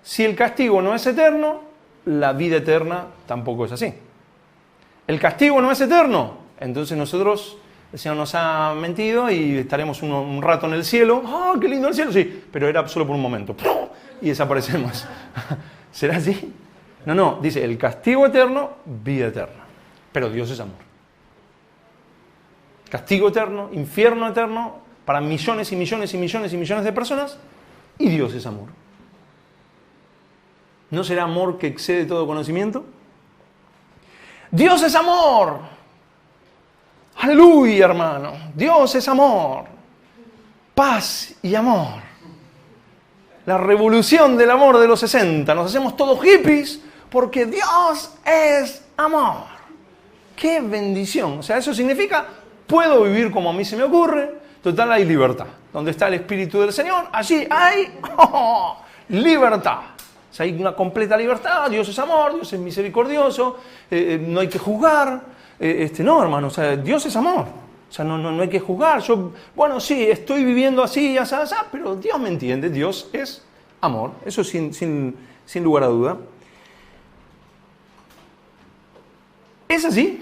Si el castigo no es eterno, la vida eterna tampoco es así. El castigo no es eterno, entonces nosotros, el Señor nos ha mentido y estaremos un rato en el cielo. ¡Ah, qué lindo el cielo! Sí, pero era solo por un momento. Y desaparecemos. ¿Será así? No, dice el castigo eterno, vida eterna. Pero Dios es amor. Castigo eterno, infierno eterno, para millones y millones y millones y millones de personas, y Dios es amor. ¿No será amor que excede todo conocimiento? Dios es amor. Aleluya, hermano. Dios es amor. Paz y amor. La revolución del amor de los 60. Nos hacemos todos hippies porque Dios es amor. ¡Qué bendición! O sea, eso significa, puedo vivir como a mí se me ocurre. Total, hay libertad. Donde está el Espíritu del Señor, allí hay libertad. O sea, hay una completa libertad, Dios es amor, Dios es misericordioso, no hay que juzgar. No, hermano, o sea, Dios es amor. O sea, no hay que juzgar. Sí, estoy viviendo así, así, pero Dios me entiende, Dios es amor. Eso sin lugar a duda. ¿Es así?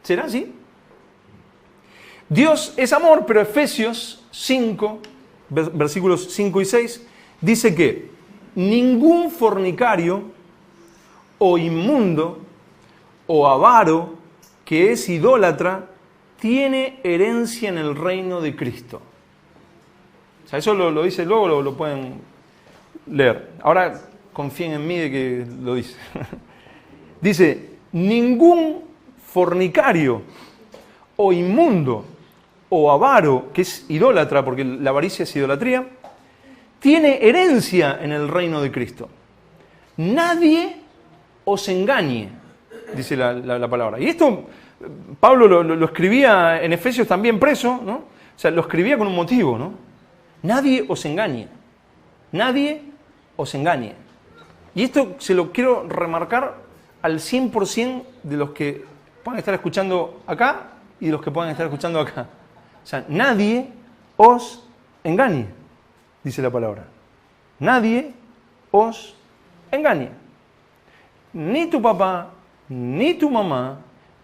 ¿Será así? Dios es amor, pero Efesios 5, versículos 5 y 6, dice que ningún fornicario o inmundo o avaro que es idólatra tiene herencia en el reino de Cristo. O sea, eso lo dice luego, lo pueden leer. Ahora confíen en mí de que lo dice. Dice, ningún fornicario o inmundo o avaro, que es idólatra, porque la avaricia es idolatría, tiene herencia en el reino de Cristo. Nadie os engañe, dice la palabra. Y esto Pablo lo escribía en Efesios también preso, ¿no? O sea, lo escribía con un motivo, ¿no? Nadie os engañe. Nadie os engañe. Y esto se lo quiero remarcar al 100% de los que puedan estar escuchando acá y de los que puedan estar escuchando acá. O sea, nadie os engañe, dice la palabra. Nadie os engañe. Ni tu papá, ni tu mamá,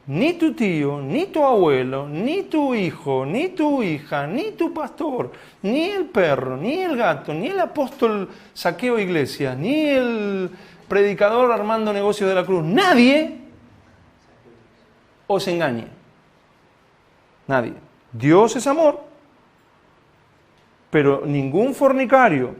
ni tu tío, ni tu abuelo, ni tu hijo, ni tu hija, ni tu pastor, ni el perro, ni el gato, ni el apóstol Saqueo Iglesias, ni el predicador Armando Negocio de la Cruz. Nadie os engañe. Nadie. Dios es amor, pero ningún fornicario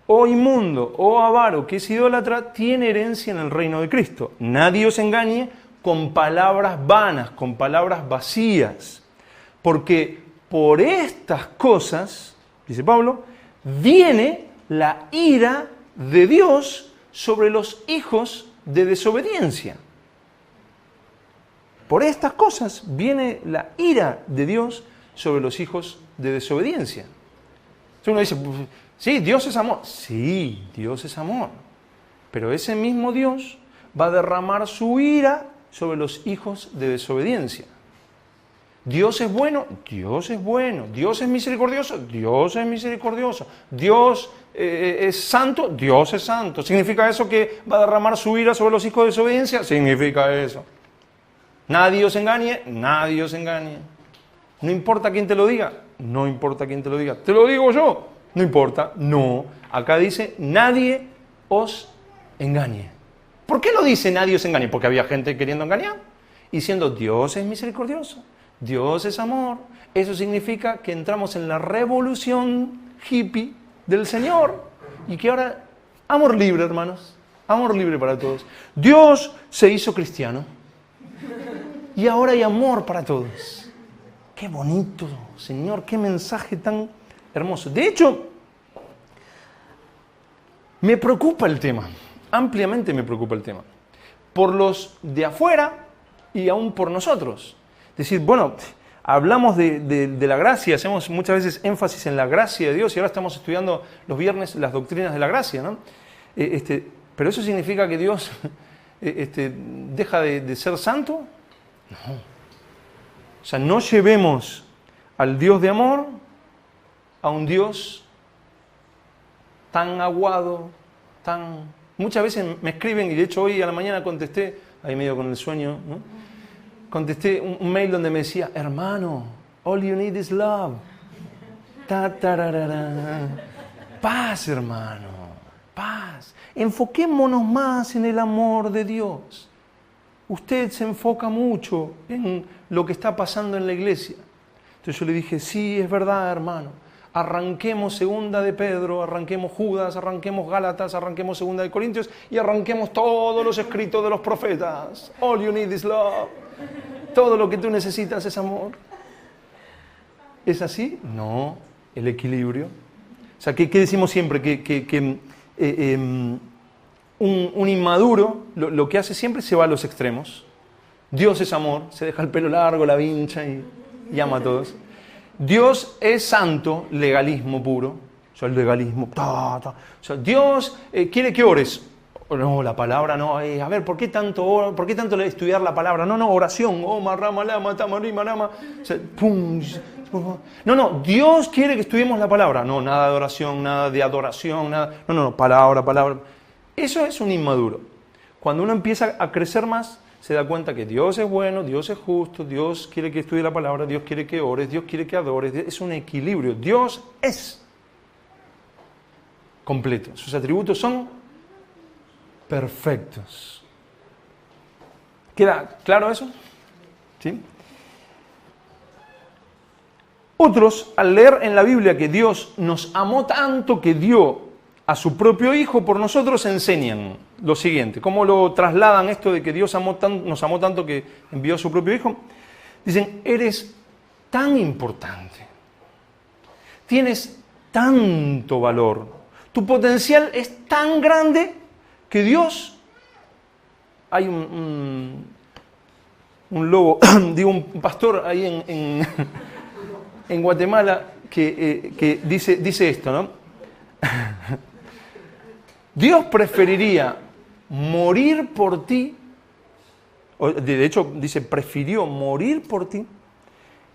o inmundo o avaro que es idólatra tiene herencia en el reino de Cristo. Nadie os engañe con palabras vanas, con palabras vacías, porque por estas cosas, dice Pablo, viene la ira de Dios sobre los hijos de desobediencia. Por estas cosas viene la ira de Dios sobre los hijos de desobediencia. Entonces uno dice, sí, Dios es amor. Sí, Dios es amor. Pero ese mismo Dios va a derramar su ira sobre los hijos de desobediencia. Dios es bueno, Dios es bueno. Dios es misericordioso, Dios es misericordioso. Dios es santo, Dios es santo. ¿Significa eso que va a derramar su ira sobre los hijos de desobediencia? Significa eso. Nadie os engañe, nadie os engañe. No importa quién te lo diga, no importa quién te lo diga. ¿Te lo digo yo? No importa, no. Acá dice, nadie os engañe. ¿Por qué lo dice nadie os engañe? Porque había gente queriendo engañar. Y diciendo, Dios es misericordioso, Dios es amor. Eso significa que entramos en la revolución hippie del Señor. Y que ahora, amor libre, hermanos. Amor libre para todos. Dios se hizo cristiano. Y ahora hay amor para todos. Qué bonito, Señor, qué mensaje tan hermoso. De hecho, me preocupa el tema. Ampliamente me preocupa el tema. Por los de afuera y aún por nosotros. Es decir, bueno, hablamos de la gracia, hacemos muchas veces énfasis en la gracia de Dios y ahora estamos estudiando los viernes las doctrinas de la gracia, ¿no? Pero eso significa que Dios deja de ser santo. No. O sea, no llevemos al Dios de amor a un Dios tan aguado, tan... Muchas veces me escriben, y de hecho hoy a la mañana contesté, ahí medio con el sueño, ¿no? Contesté un mail donde me decía, hermano, all you need is love. Paz, hermano, paz. Enfoquémonos más en el amor de Dios. Usted se enfoca mucho en lo que está pasando en la iglesia. Entonces yo le dije, sí, es verdad, hermano. Arranquemos segunda de Pedro, arranquemos Judas, arranquemos Gálatas, arranquemos segunda de Corintios y arranquemos todos los escritos de los profetas. All you need is love. Todo lo que tú necesitas es amor. ¿Es así? No, el equilibrio. O sea, ¿qué decimos siempre? Un inmaduro lo que hace siempre se va a los extremos. Dios es amor, se deja el pelo largo, la vincha y ama a todos. Dios es santo, legalismo puro. O sea, el legalismo. O sea, Dios quiere que ores. No, la palabra no. A ver, ¿por qué tanto estudiar la palabra? No, oración. Rama, lama, tamarima, lama. O sea, pum. No, Dios quiere que estudiemos la palabra. No, nada de oración, nada de adoración, nada. No, palabra. Eso es un inmaduro. Cuando uno empieza a crecer más, se da cuenta que Dios es bueno, Dios es justo, Dios quiere que estudie la palabra, Dios quiere que ores, Dios quiere que adores. Es un equilibrio. Dios es completo. Sus atributos son perfectos. ¿Queda claro eso? ¿Sí? Otros, al leer en la Biblia que Dios nos amó tanto que dio a su propio Hijo por nosotros, enseñan lo siguiente. ¿Cómo lo trasladan esto de que Dios nos amó tanto que envió a su propio Hijo? Dicen, eres tan importante, tienes tanto valor, tu potencial es tan grande que Dios... Hay un lobo, digo, un pastor ahí en Guatemala que dice esto, ¿no? Dios preferiría morir por ti, de hecho dice, prefirió morir por ti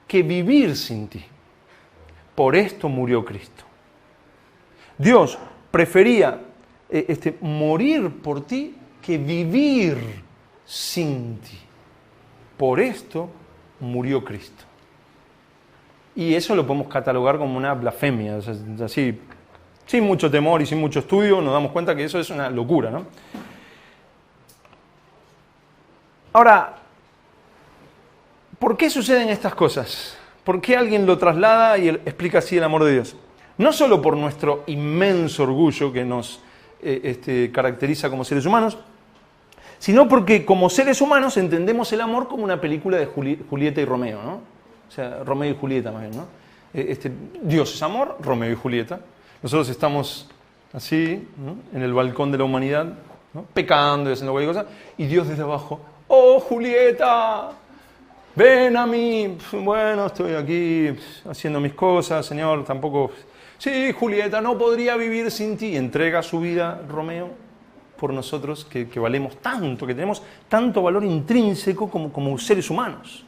que vivir sin ti. Por esto murió Cristo. Dios prefería morir por ti que vivir sin ti. Por esto murió Cristo. Y eso lo podemos catalogar como una blasfemia, o sea, así, sin mucho temor y sin mucho estudio, nos damos cuenta que eso es una locura, ¿no? Ahora, ¿por qué suceden estas cosas? ¿Por qué alguien lo traslada y explica así el amor de Dios? No solo por nuestro inmenso orgullo que nos caracteriza como seres humanos, sino porque como seres humanos entendemos el amor como una película de Julieta y Romeo, ¿no? O sea, Romeo y Julieta más bien, ¿no? Dios es amor, Romeo y Julieta. Nosotros estamos así, ¿no? En el balcón de la humanidad, ¿no? Pecando y haciendo cualquier cosa, y Dios desde abajo, ¡oh, Julieta! Ven a mí. Bueno, estoy aquí haciendo mis cosas, Señor, tampoco... Sí, Julieta, no podría vivir sin ti. Entrega su vida, Romeo, por nosotros, que valemos tanto, que tenemos tanto valor intrínseco como seres humanos.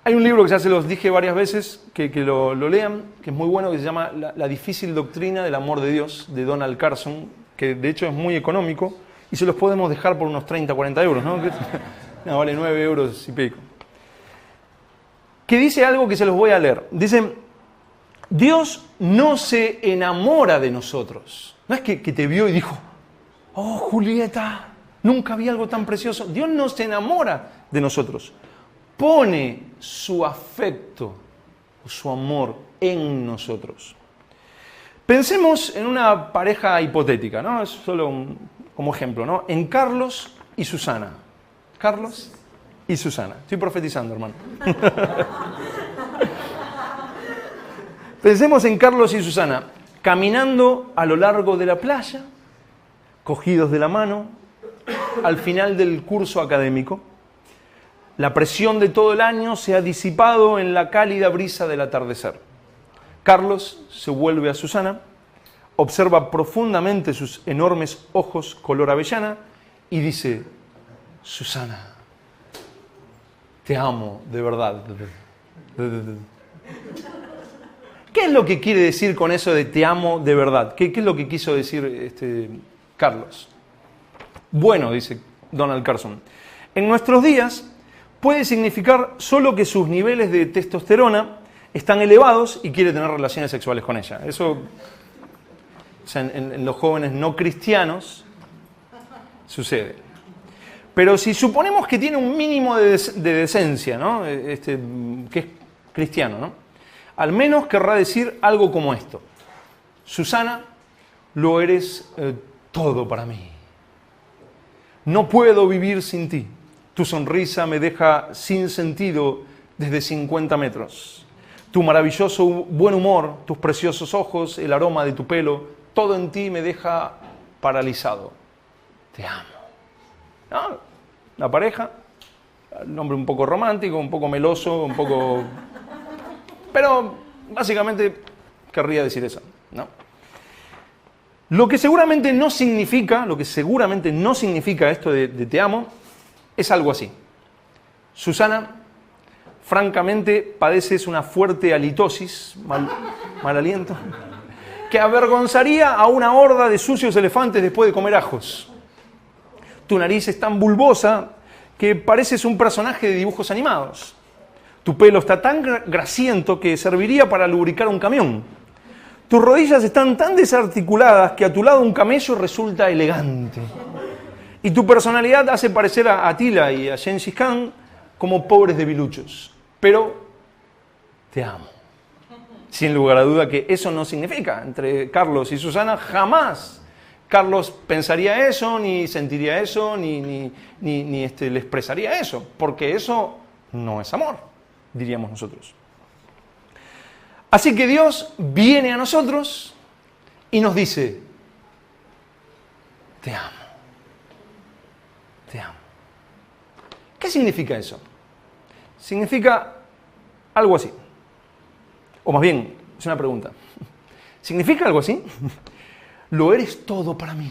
Hay un libro que ya se los dije varias veces, que lo lean, que es muy bueno, que se llama La difícil doctrina del amor de Dios, de Donald Carson, que de hecho es muy económico, y se los podemos dejar por unos 30, 40 euros, ¿no? No, vale 9 euros y pico. Que dice algo que se los voy a leer. Dice, Dios no se enamora de nosotros. No es que te vio y dijo, oh, Julieta, nunca vi algo tan precioso. Dios no se enamora de nosotros. Pone su afecto, su amor en nosotros. Pensemos en una pareja hipotética, ¿no? Es solo como ejemplo, ¿no? En Carlos y Susana. Carlos y Susana. Estoy profetizando, hermano. Pensemos en Carlos y Susana, caminando a lo largo de la playa, cogidos de la mano, al final del curso académico. La presión de todo el año se ha disipado en la cálida brisa del atardecer. Carlos se vuelve a Susana, observa profundamente sus enormes ojos color avellana y dice, Susana, te amo de verdad. ¿Qué es lo que quiere decir con eso de te amo de verdad? ¿Qué es lo que quiso decir Carlos? Bueno, dice Donald Carson, en nuestros días puede significar solo que sus niveles de testosterona están elevados y quiere tener relaciones sexuales con ella. Eso, o sea, en los jóvenes no cristianos sucede. Pero si suponemos que tiene un mínimo de decencia, ¿no? Que es cristiano, ¿no? Al menos querrá decir algo como esto. Susana, lo eres todo para mí. No puedo vivir sin ti. Tu sonrisa me deja sin sentido desde 50 metros. Tu maravilloso buen humor, tus preciosos ojos, el aroma de tu pelo, todo en ti me deja paralizado. Te amo. ¿No? La pareja, el hombre un poco romántico, un poco meloso, un poco... Pero básicamente querría decir eso, ¿no? Lo que seguramente no significa esto de te amo, es algo así. Susana, francamente, padeces una fuerte halitosis, mal aliento, que avergonzaría a una horda de sucios elefantes después de comer ajos. Tu nariz es tan bulbosa que pareces un personaje de dibujos animados. Tu pelo está tan grasiento que serviría para lubricar un camión. Tus rodillas están tan desarticuladas que a tu lado un camello resulta elegante. Y tu personalidad hace parecer a Atila y a Gengis Khan como pobres debiluchos. Pero te amo. Sin lugar a duda que eso no significa, entre Carlos y Susana, jamás Carlos pensaría eso, ni sentiría eso, ni le expresaría eso, porque eso no es amor, diríamos nosotros. Así que Dios viene a nosotros y nos dice, te amo, te amo. ¿Qué significa eso? Significa algo así. O más bien, es una pregunta. ¿Significa algo así? Lo eres todo para mí.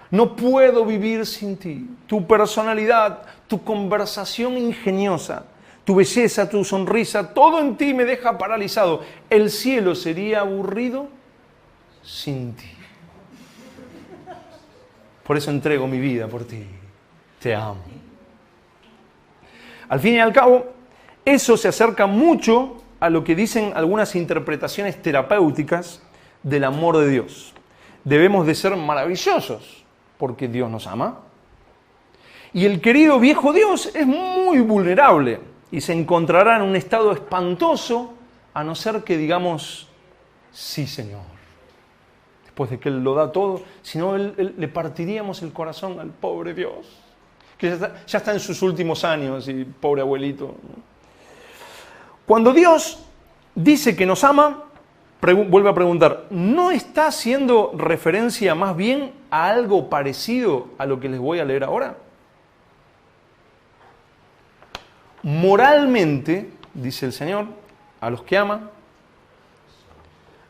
No puedo vivir sin ti. Tu personalidad, tu conversación ingeniosa, tu belleza, tu sonrisa, todo en ti me deja paralizado. El cielo sería aburrido sin ti. Por eso entrego mi vida por ti. Te amo. Al fin y al cabo, eso se acerca mucho a lo que dicen algunas interpretaciones terapéuticas del amor de Dios. Debemos de ser maravillosos porque Dios nos ama. Y el querido viejo Dios es muy vulnerable y se encontrará en un estado espantoso a no ser que digamos, sí, Señor. Después de que Él lo da todo, si no, le partiríamos el corazón al pobre Dios, que ya está en sus últimos años y pobre abuelito. Cuando Dios dice que nos ama, vuelve a preguntar, ¿no está haciendo referencia más bien a algo parecido a lo que les voy a leer ahora? Moralmente, dice el Señor, a los que ama,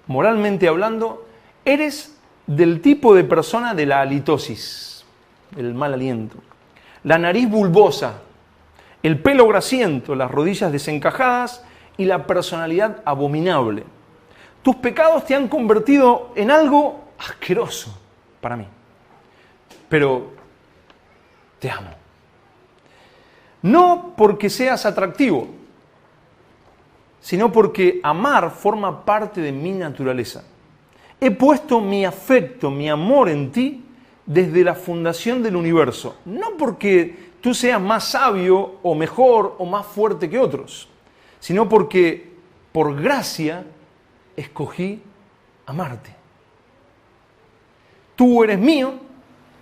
moralmente hablando, eres del tipo de persona de la halitosis, el mal aliento, la nariz bulbosa, el pelo grasiento, las rodillas desencajadas y la personalidad abominable. Tus pecados te han convertido en algo asqueroso para mí. Pero te amo. No porque seas atractivo, sino porque amar forma parte de mi naturaleza. He puesto mi afecto, mi amor en ti desde la fundación del universo. No porque tú seas más sabio o mejor o más fuerte que otros, sino porque por gracia escogí amarte. Tú eres mío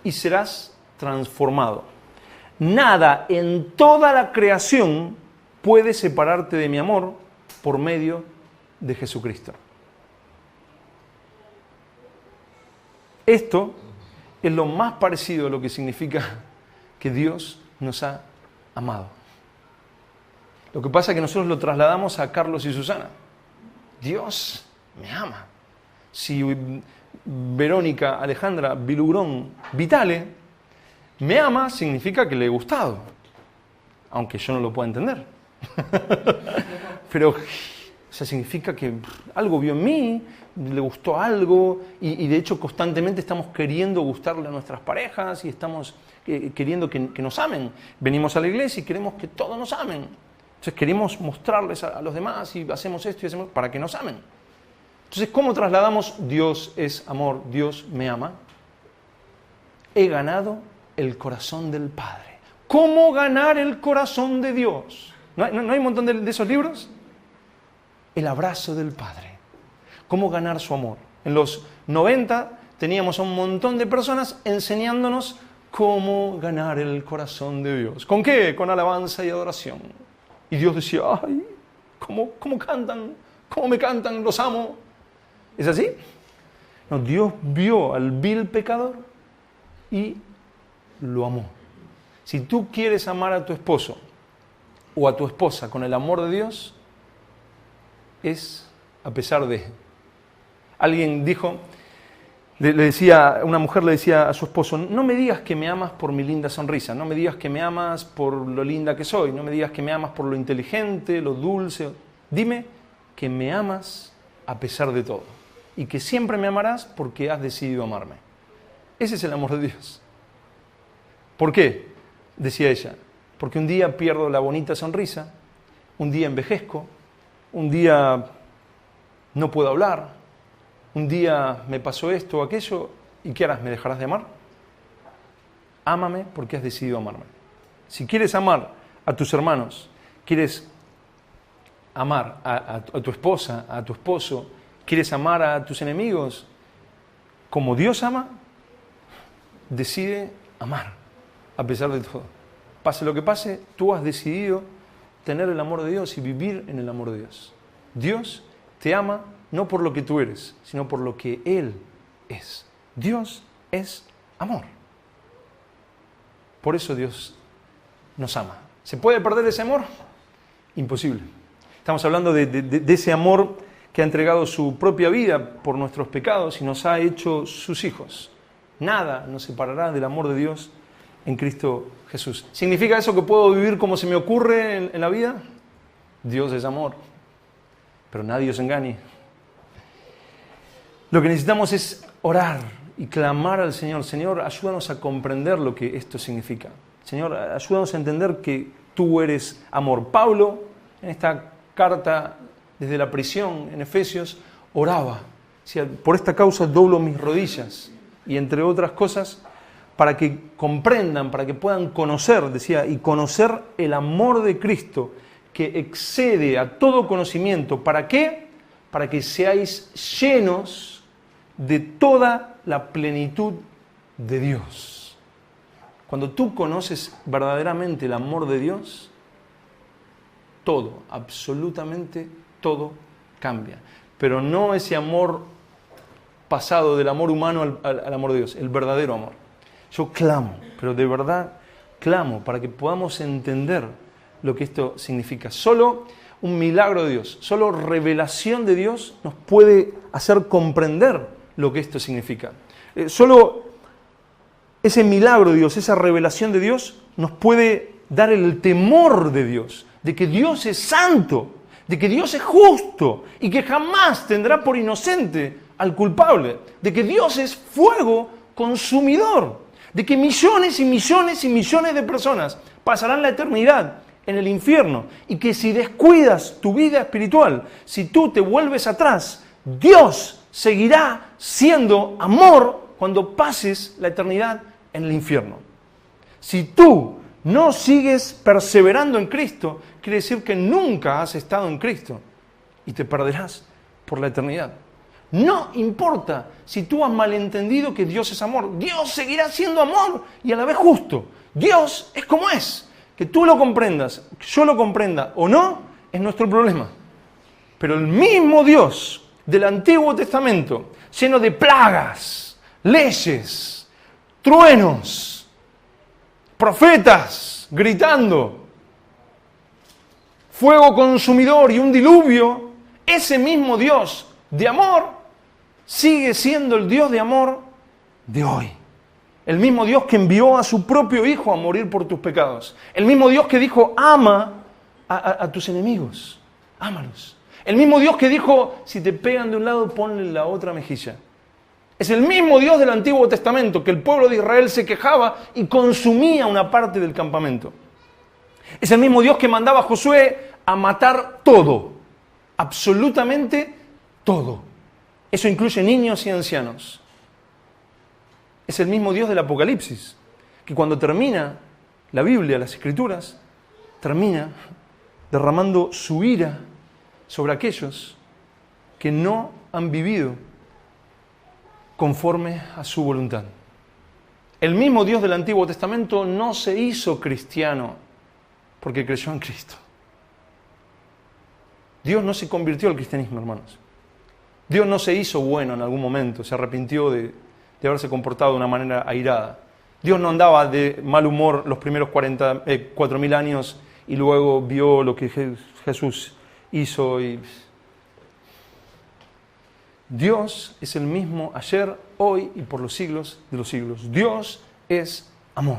y serás transformado. Nada en toda la creación puede separarte de mi amor por medio de Jesucristo. Esto es lo más parecido a lo que significa que Dios nos ha amado. Lo que pasa es que nosotros lo trasladamos a Carlos y Susana. Dios me ama. Si Verónica, Alejandra, Bilurón, Vitale me ama, significa que le he gustado. Aunque yo no lo pueda entender. Pero, significa que algo vio en mí, le gustó algo, y de hecho constantemente estamos queriendo gustarle a nuestras parejas y estamos queriendo que nos amen. Venimos a la iglesia y queremos que todos nos amen. Entonces queremos mostrarles a los demás y hacemos esto y hacemos para que nos amen. Entonces, ¿cómo trasladamos Dios es amor, Dios me ama? He ganado el corazón del Padre. ¿Cómo ganar el corazón de Dios? ¿No hay un montón de esos libros? El abrazo del Padre. ¿Cómo ganar su amor? En los 90 teníamos a un montón de personas enseñándonos cómo ganar el corazón de Dios. ¿Con qué? Con alabanza y adoración. Y Dios decía, ay, ¿cómo cantan? ¿Cómo me cantan? Los amo. ¿Es así? No, Dios vio al vil pecador y lo amó. Si tú quieres amar a tu esposo o a tu esposa con el amor de Dios, es a pesar de. Alguien dijo, una mujer le decía a su esposo, no me digas que me amas por mi linda sonrisa, no me digas que me amas por lo linda que soy, no me digas que me amas por lo inteligente, lo dulce, dime que me amas a pesar de todo y que siempre me amarás porque has decidido amarme. Ese es el amor de Dios. ¿Por qué? Decía ella, porque un día pierdo la bonita sonrisa, un día envejezco, un día no puedo hablar, un día me pasó esto o aquello, ¿y qué harás? ¿Me dejarás de amar? Ámame porque has decidido amarme. Si quieres amar a tus hermanos, quieres amar a tu esposa, a tu esposo? ¿Quieres amar a tus enemigos? Como Dios ama, decide amar, a pesar de todo. Pase lo que pase, tú has decidido tener el amor de Dios y vivir en el amor de Dios. Dios te ama no por lo que tú eres, sino por lo que Él es. Dios es amor. Por eso Dios nos ama. ¿Se puede perder ese amor? Imposible. Estamos hablando de ese amor que ha entregado su propia vida por nuestros pecados y nos ha hecho sus hijos. Nada nos separará del amor de Dios en Cristo Jesús. ¿Significa eso que puedo vivir como se me ocurre en la vida? Dios es amor, pero nadie os engañe. Lo que necesitamos es orar y clamar al Señor. Señor, ayúdanos a comprender lo que esto significa. Señor, ayúdanos a entender que tú eres amor. Pablo, en esta carta desde la prisión en Efesios, oraba. Decía, por esta causa doblo mis rodillas. Y entre otras cosas, para que comprendan, para que puedan conocer, decía, y conocer el amor de Cristo que excede a todo conocimiento. ¿Para qué? Para que seáis llenos de toda la plenitud de Dios. Cuando tú conoces verdaderamente el amor de Dios, todo, absolutamente todo cambia. Pero no ese amor pasado del amor humano al amor de Dios, el verdadero amor. Yo clamo, pero de verdad clamo para que podamos entender lo que esto significa. Solo un milagro de Dios, solo revelación de Dios nos puede hacer comprender lo que esto significa. Solo ese milagro de Dios, esa revelación de Dios nos puede dar el temor de Dios, de que Dios es santo, de que Dios es justo y que jamás tendrá por inocente al culpable, de que Dios es fuego consumidor, de que millones y millones y millones de personas pasarán la eternidad en el infierno y que si descuidas tu vida espiritual, si tú te vuelves atrás, Dios seguirá siendo amor cuando pases la eternidad en el infierno. Si tú no sigues perseverando en Cristo, quiere decir que nunca has estado en Cristo y te perderás por la eternidad. No importa si tú has malentendido que Dios es amor. Dios seguirá siendo amor y a la vez justo. Dios es como es. Que tú lo comprendas, que yo lo comprenda o no, es nuestro problema. Pero el mismo Dios del Antiguo Testamento, lleno de plagas, leyes, truenos, profetas gritando, fuego consumidor y un diluvio, ese mismo Dios de amor sigue siendo el Dios de amor de hoy. El mismo Dios que envió a su propio Hijo a morir por tus pecados. El mismo Dios que dijo, ama a tus enemigos, ámalos. El mismo Dios que dijo, si te pegan de un lado, ponle la otra mejilla. Es el mismo Dios del Antiguo Testamento que el pueblo de Israel se quejaba y consumía una parte del campamento. Es el mismo Dios que mandaba a Josué a matar todo, absolutamente todo. Eso incluye niños y ancianos. Es el mismo Dios del Apocalipsis, que cuando termina la Biblia, las Escrituras, termina derramando su ira sobre aquellos que no han vivido conforme a su voluntad. El mismo Dios del Antiguo Testamento no se hizo cristiano porque creyó en Cristo. Dios no se convirtió al cristianismo, hermanos. Dios no se hizo bueno en algún momento, se arrepintió de haberse comportado de una manera airada. Dios no andaba de mal humor los primeros 4.000 años y luego vio lo que Jesús hizo. Dios es el mismo ayer, hoy y por los siglos de los siglos. Dios es amor.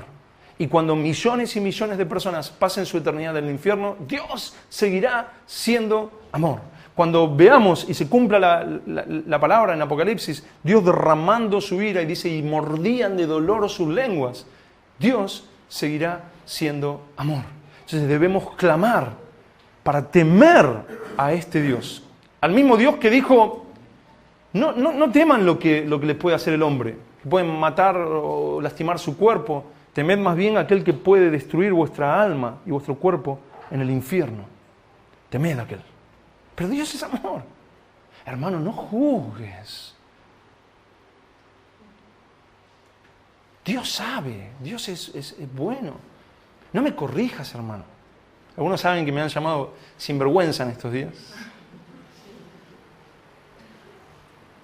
Y cuando millones y millones de personas pasen su eternidad en el infierno, Dios seguirá siendo amor. Cuando veamos y se cumpla la palabra en Apocalipsis, Dios derramando su ira y dice, y mordían de dolor sus lenguas, Dios seguirá siendo amor. Entonces debemos clamar para temer a este Dios. Al mismo Dios que dijo, no teman lo que les puede hacer el hombre, que pueden matar o lastimar su cuerpo, temed más bien a aquel que puede destruir vuestra alma y vuestro cuerpo en el infierno. Temed a aquel. Pero Dios es amor. Hermano, no juzgues. Dios sabe, Dios es bueno. No me corrijas, hermano. Algunos saben que me han llamado sinvergüenza en estos días.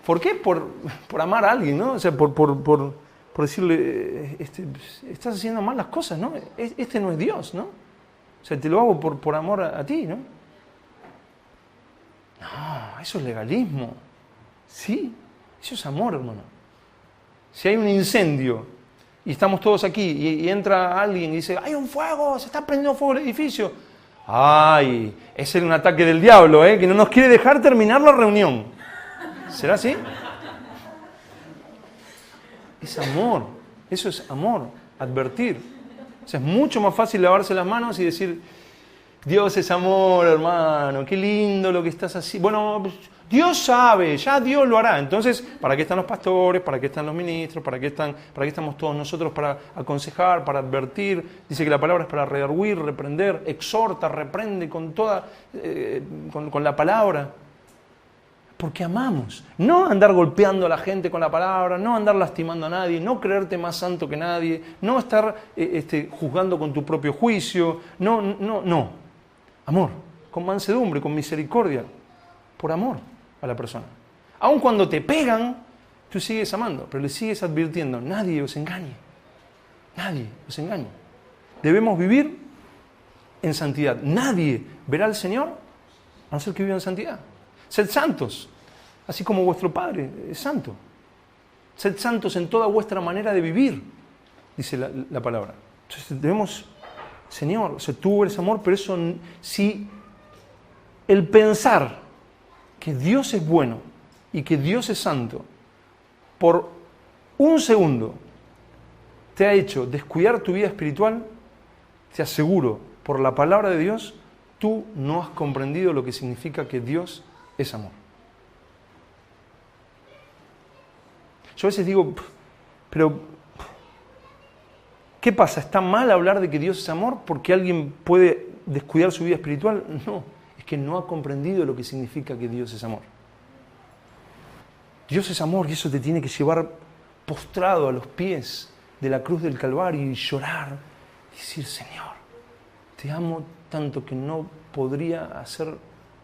¿Por qué? Por amar a alguien, ¿no? O sea, por decirle, estás haciendo mal las cosas, ¿no? Este no es Dios, ¿no? O sea, te lo hago por amor a ti, ¿no? No, eso es legalismo. Sí, eso es amor, hermano. Si hay un incendio y estamos todos aquí y entra alguien y dice, hay un fuego, se está prendiendo fuego el edificio. Ay, ese es un ataque del diablo, que no nos quiere dejar terminar la reunión. ¿Será así? Es amor, eso es amor, advertir. O sea, es mucho más fácil lavarse las manos y decir, Dios es amor, hermano, qué lindo lo que estás haciendo. Bueno, Dios sabe, ya Dios lo hará. Entonces, ¿para qué están los pastores? ¿Para qué están los ministros? ¿Para qué estamos todos nosotros? Para aconsejar, para advertir. Dice que la palabra es para redarguir, reprender, exhorta, reprende con la palabra. Porque amamos. No andar golpeando a la gente con la palabra, no andar lastimando a nadie, no creerte más santo que nadie, no estar juzgando con tu propio juicio. No. Amor, con mansedumbre, con misericordia, por amor a la persona. Aun cuando te pegan, tú sigues amando, pero le sigues advirtiendo, nadie os engañe. Nadie os engañe. Debemos vivir en santidad. Nadie verá al Señor a no ser que viva en santidad. Sed santos, así como vuestro Padre es santo. Sed santos en toda vuestra manera de vivir, dice la palabra. Entonces debemos, Señor, o sea, tú eres amor, pero eso, si el pensar que Dios es bueno y que Dios es santo, por un segundo te ha hecho descuidar tu vida espiritual, te aseguro, por la palabra de Dios, tú no has comprendido lo que significa que Dios es amor. Yo a veces digo, pero ¿qué pasa? ¿Está mal hablar de que Dios es amor porque alguien puede descuidar su vida espiritual? No, es que no ha comprendido lo que significa que Dios es amor. Dios es amor y eso te tiene que llevar postrado a los pies de la cruz del Calvario y llorar y decir, Señor, te amo tanto que no podría hacer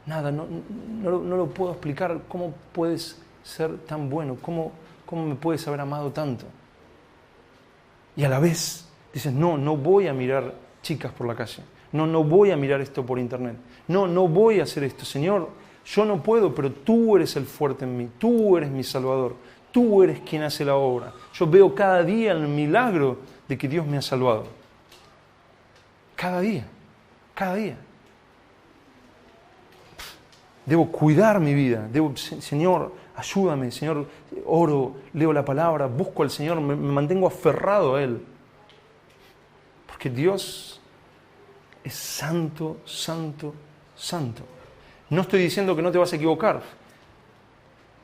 nada, no lo puedo explicar. ¿Cómo puedes ser tan bueno? ¿Cómo me puedes haber amado tanto? Y a la vez dices, no voy a mirar chicas por la calle. No voy a mirar esto por internet. No voy a hacer esto. Señor, yo no puedo, pero tú eres el fuerte en mí. Tú eres mi Salvador. Tú eres quien hace la obra. Yo veo cada día el milagro de que Dios me ha salvado. Cada día. Debo cuidar mi vida. Señor, ayúdame. Señor, oro, leo la palabra, busco al Señor, me mantengo aferrado a Él. Porque Dios es santo, santo, santo. No estoy diciendo que no te vas a equivocar.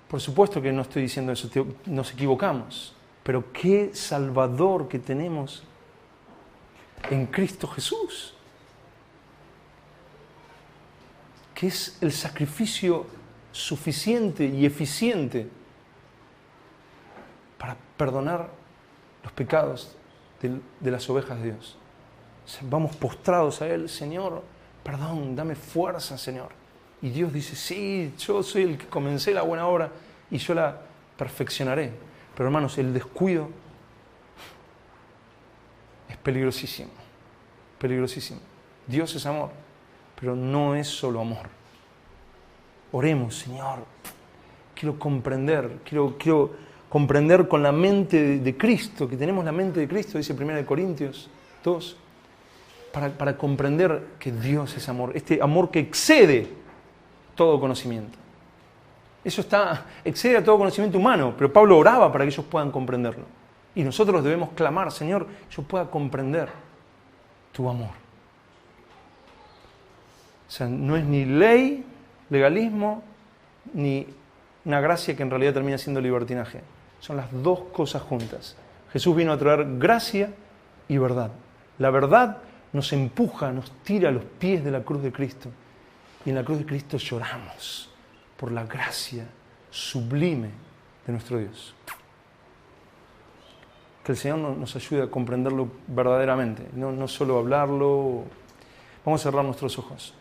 Por supuesto que no estoy diciendo eso, nos equivocamos. Pero qué Salvador que tenemos en Cristo Jesús. Que es el sacrificio suficiente y eficiente para perdonar los pecados de las ovejas de Dios. Vamos postrados a Él, Señor, perdón, dame fuerza, Señor. Y Dios dice, sí, yo soy el que comencé la buena obra y yo la perfeccionaré. Pero hermanos, el descuido es peligrosísimo, peligrosísimo. Dios es amor, pero no es solo amor. Oremos, Señor, quiero comprender con la mente de Cristo, que tenemos la mente de Cristo, dice 1 Corintios 2, para comprender que Dios es amor, este amor que excede todo conocimiento. Eso excede a todo conocimiento humano, pero Pablo oraba para que ellos puedan comprenderlo. Y nosotros debemos clamar, Señor, que yo pueda comprender tu amor. O sea, no es ni ley, legalismo, ni una gracia que en realidad termina siendo libertinaje. Son las dos cosas juntas. Jesús vino a traer gracia y verdad. La verdad nos empuja, nos tira a los pies de la cruz de Cristo y en la cruz de Cristo lloramos por la gracia sublime de nuestro Dios. Que el Señor nos ayude a comprenderlo verdaderamente, no solo hablarlo. Vamos a cerrar nuestros ojos.